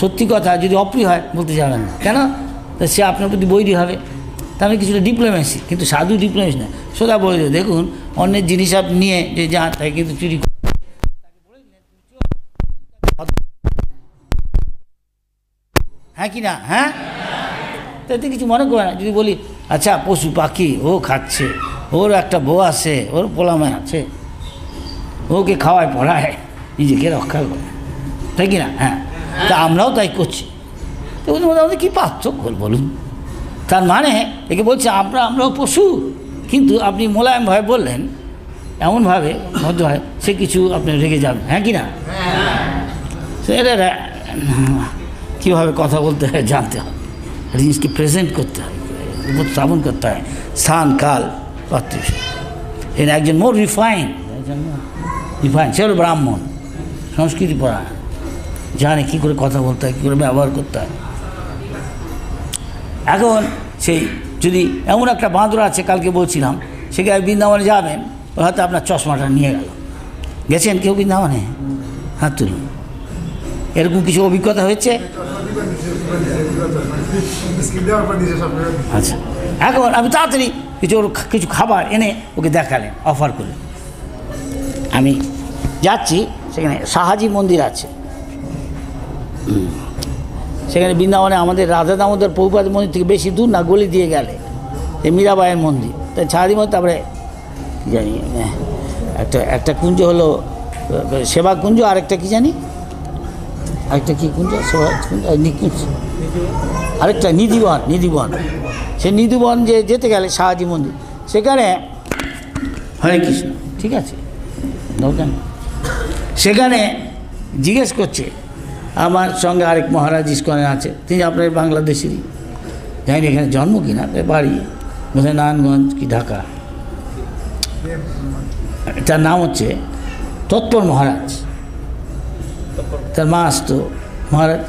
সত্যি কথা যদি অপ্রিয় হয় বলতে যাবেন না, কেন? সে আপনার প্রতি বৈরী হবে। তা আমি কিছুটা ডিপ্লোমেসি, কিন্তু সাধু ডিপ্লোমেসি না, সোজা বলে দেবো, দেখুন অন্যের জিনিস আপনি নিয়ে যে যান, তাই কিন্তু চুরি, হ্যাঁ কি না? হ্যাঁ, তাতে কিছু মনে করে না। যদি বলি আচ্ছা পশু পাখি ও খাচ্ছে, ওর একটা বউ আছে, ওর পোলামায় আছে, ওকে খাওয়ায় পড়ায়, নিজেকে রক্ষা করে, তাই কি না? হ্যাঁ, তা আমরাও তাই করছি। তো ওদের মধ্যে আমাদের কী পার্থক্য বলুন? তার মানে একে বলছে আমরাও পশু, কিন্তু আপনি মোলায়েমভাবে বললেন, এমনভাবে ভদ্রভাবে, সে কিছু আপনি রেগে যাবেন, হ্যাঁ কি না? সেটা কীভাবে কথা বলতে হয় জানতে হবে, জিনিসকে প্রেজেন্ট করতে হয়, উপস্থাপন করতে হয়, স্থান কাল এখানে একজন মোর রিফাইন, সে হলো ব্রাহ্মণ, সংস্কৃতি পড়া, জানে কী করে কথা বলতে হয়, কী করে ব্যবহার করতে হয়। এখন সেই যদি এমন একটা বাঁদর আছে, কালকে বলছিলাম, সেখানে বৃন্দাবনে যাবেন, হয়তো আপনার চশমাটা নিয়ে গেল। গেছেন কেউ বৃন্দাবনে? হাত তুলুন। এরকম কিছু অভিজ্ঞতা হয়েছে? আচ্ছা, এখন আমি তাড়াতাড়ি কিছু খাবার এনে ওকে দেখালেন, অফার করলেন। আমি যাচ্ছি, সেখানে শাহাজি মন্দির আছে, সেখানে বৃন্দাবনে আমাদের রাধা দামোদর প্রভুপাদ মন্দির থেকে বেশি দূর না, গলি দিয়ে গেলে এই মীরাবাইয়ের মন্দির। তাই শাহাজি মন্দির, তারপরে কী জানি একটা কুঞ্জ হলো সেবা কুঞ্জ, আরেকটা কী জানি, আরেকটা কী কুঞ্জ, সেবা কুঞ্জ, নিকুঞ্জ, আরেকটা নিধিবন। সে নিধিবন যে যেতে গেলে শাহাজি মন্দির, সেখানে হরে কৃষ্ণ, ঠিক আছে, সেখানে জিজ্ঞেস করছে, আমার সঙ্গে আরেক মহারাজ ইস্কনে আছে, তিনি আপনার বাংলাদেশেরই, জানি এখানে জন্ম কিনা, বাড়ি বোধহয় নারায়ণগঞ্জ কি ঢাকা। তার নাম হচ্ছে তৎপর মহারাজ। তার মা আসতো, মহারাজ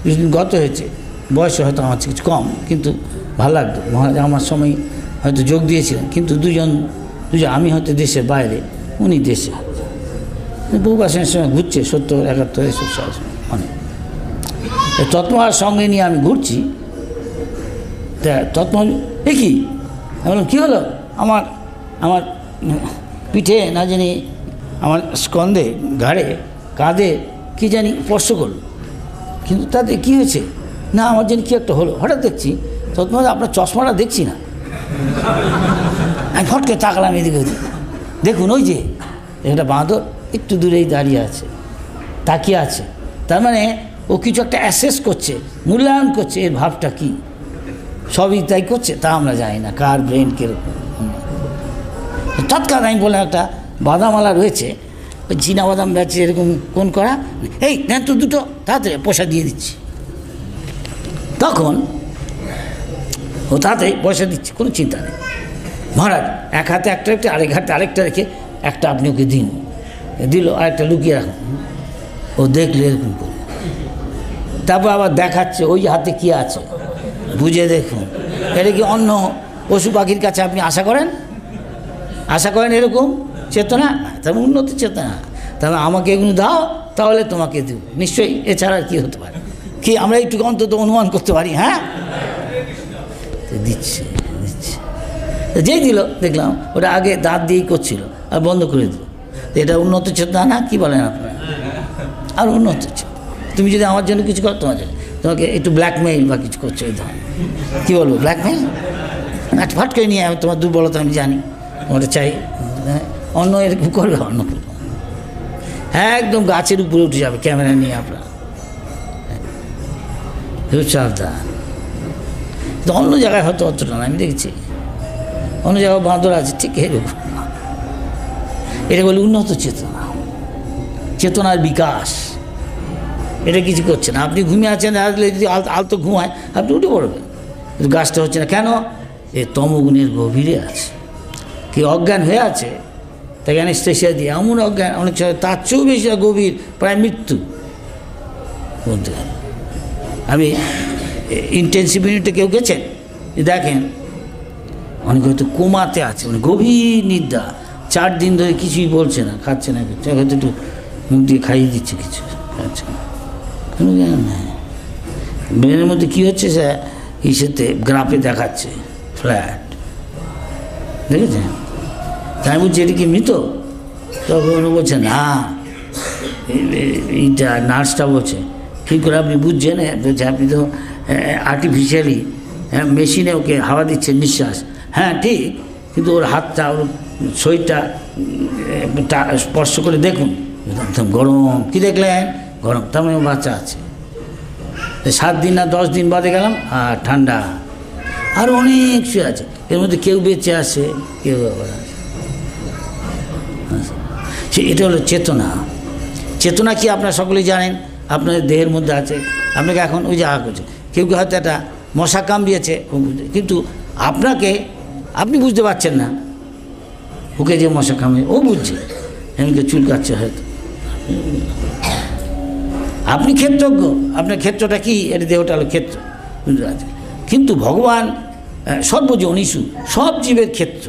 কিছুদিন গত হয়েছে, বয়স হয়তো আমার কিছু কম, কিন্তু ভালো লাগতো। মহারাজ আমার সময় হয়তো যোগ দিয়েছিলেন, কিন্তু দুজন আমি হয়তো দেশের বাইরে, উনি দেশে, বহু বাসনের সময় ঘুরছে, 70, 71 এসব সাল অনেক। তৎমহার সঙ্গে নিয়ে আমি ঘুরছি, তা তৎমহা এ কি, আমি বললাম কী হলো, আমার পিঠে না জানি, আমার স্কন্ধে, ঘাড়ে, কাঁধে কী জানি স্পর্শ করলো, কিন্তু তাতে কী হয়েছে না, আমার যেন কী একটা হলো। হঠাৎ দেখছি তৎমহার আপনার চশমাটা দেখছি না, আমি ফটকে তাকালাম এদিকে ওদিকে, দেখুন ওই যে একটা বাঁদর একটু দূরেই দাঁড়িয়ে আছে, তাকিয়ে আছে, তার মানে ও কিছু একটা অ্যাসেস করছে, মূল্যায়ন করছে, এর ভাবটা কী, সবই তাই করছে, তা আমরা জানি না কার ব্রেন কীরকম। তৎকাল আমি বললাম, একটা বাদামালা রয়েছে, ওই চীনা বাদাম বেচে এরকম কোন করা, এই নেন তো দুটো, তাড়াতাড়ি পয়সা দিয়ে দিচ্ছি। তখন ও তাড়াতাড়ি পয়সা দিচ্ছে, কোনো চিন্তা নেই। মহারাজ এক হাতে একটা আরেক হাতে আরেকটা রেখে একটা আপনি ওকে দিন, দিল, আরেকটা লুকিয়ে রাখুন। ও দেখলে এরকম করে, তারপর আবার দেখাচ্ছে ওই হাতে কী আছে, বুঝে দেখুন। এটা কি অন্য পশু পাখির কাছে আপনি আশা করেন এরকম চেতনা? তারপর উন্নত চেতনা, তাহলে আমাকে এগুলো দাও, তাহলে তোমাকে দেব নিশ্চয়ই, এছাড়া আর কী হতে পারে, কি আমরা একটু অন্তত অনুমান করতে পারি? হ্যাঁ, দিচ্ছে। যেই দিল দেখলাম ওটা আগে দাঁত দিয়েই করছিল, আর বন্ধ করে দিল। এটা উন্নত চেতনা না, কি বলেন আপনারা? আর উন্নত চেতনা, তুমি যদি আমার জন্য কিছু করো, তোমাকে একটু ব্ল্যাকমেইল বা কিছু করছো, এই ধরনের, কী বলবো, ব্ল্যাকমেইল, ফাট করে নিয়ে, আমি তোমার দুর্বলতা আমি জানি, তোমার চাই, অন্য এরকম করবে, অন্য করবে, একদম গাছের উপরে উঠে যাবে ক্যামেরা নিয়ে আপনার, সাবধান। তো অন্য জায়গায় হয়তো অতটা না, আমি দেখছি অন্য জায়গায় বাঁদর আছে, ঠিক এরকম। এটা বলে উন্নত চেতনার বিকাশ। এটা কিছু করছে না, আপনি ঘুমিয়ে আছেন, যদি আলতো ঘুমায় আপনি উঠে পড়বেন, কিন্তু গাছটা হচ্ছে না কেন, এ তমগুণের গভীরে আছে, কি অজ্ঞান হয়ে আছে, তাকে অ্যানেস্থেসিয়া দিয়ে এমন অজ্ঞান, অনেক সময় তার চেয়েও বেশি গভীর, প্রায় মৃত্যু বলতে গেলে। আমি ইন্টেন্সিভ ইউনিটে কেউ গেছেন, দেখেন অনেক হয়তো কোমাতে আছে, মানে গভীর নিদ্রা, 4 দিন ধরে কিছুই বলছে না, খাচ্ছে না, হয়তো একটু মুখ দিয়ে খাইয়ে দিচ্ছে, কিছু খাচ্ছে না, কোনো জ্ঞান নেই। ব্রেনের মধ্যে কী হচ্ছে, সে ইসেতে গ্রাফে দেখাচ্ছে ফ্ল্যাট, দেখেছেন? তাই বলছি এটা কি মৃত? তখন বলছে না, এইটা নার্সটা বলছে, কী করে আপনি বুঝছেন? বলছে আপনি তো আর্টিফিশিয়ালি মেশিনে ওকে হাওয়া দিচ্ছেন, নিঃশ্বাস, হ্যাঁ ঠিক, কিন্তু ওর হাতটা, ওর শরীরটা স্পর্শ করে দেখুন, একদম গরম। কী দেখলেন? গরম, তার মানে বাচ্চা আছে। 7 দিন না 10 দিন বাদে গেলাম, আর ঠান্ডা, আর অনেক শুয়ে আছে, এর মধ্যে কেউ বেঁচে আসে, কেউ আবার আসে। এটা হলো চেতনা। চেতনা কি আপনারা সকলেই জানেন, আপনাদের দেহের মধ্যে আছে। আপনাকে এখন ওই জায়গা করছে, কেউ হয়তো একটা মশা কামড়িয়েছে, কিন্তু আপনি বুঝতে পারছেন না, হুকে যে মশা কামড়ে, ও বুঝছে এমনকি চুলকাচ্ছে হয়তো। আপনি ক্ষেত্রজ্ঞ, আপনার ক্ষেত্রটা কি, এর দেহটা হলো ক্ষেত্র, কিন্তু ভগবান সর্বজনীষু, সব জীবের ক্ষেত্র।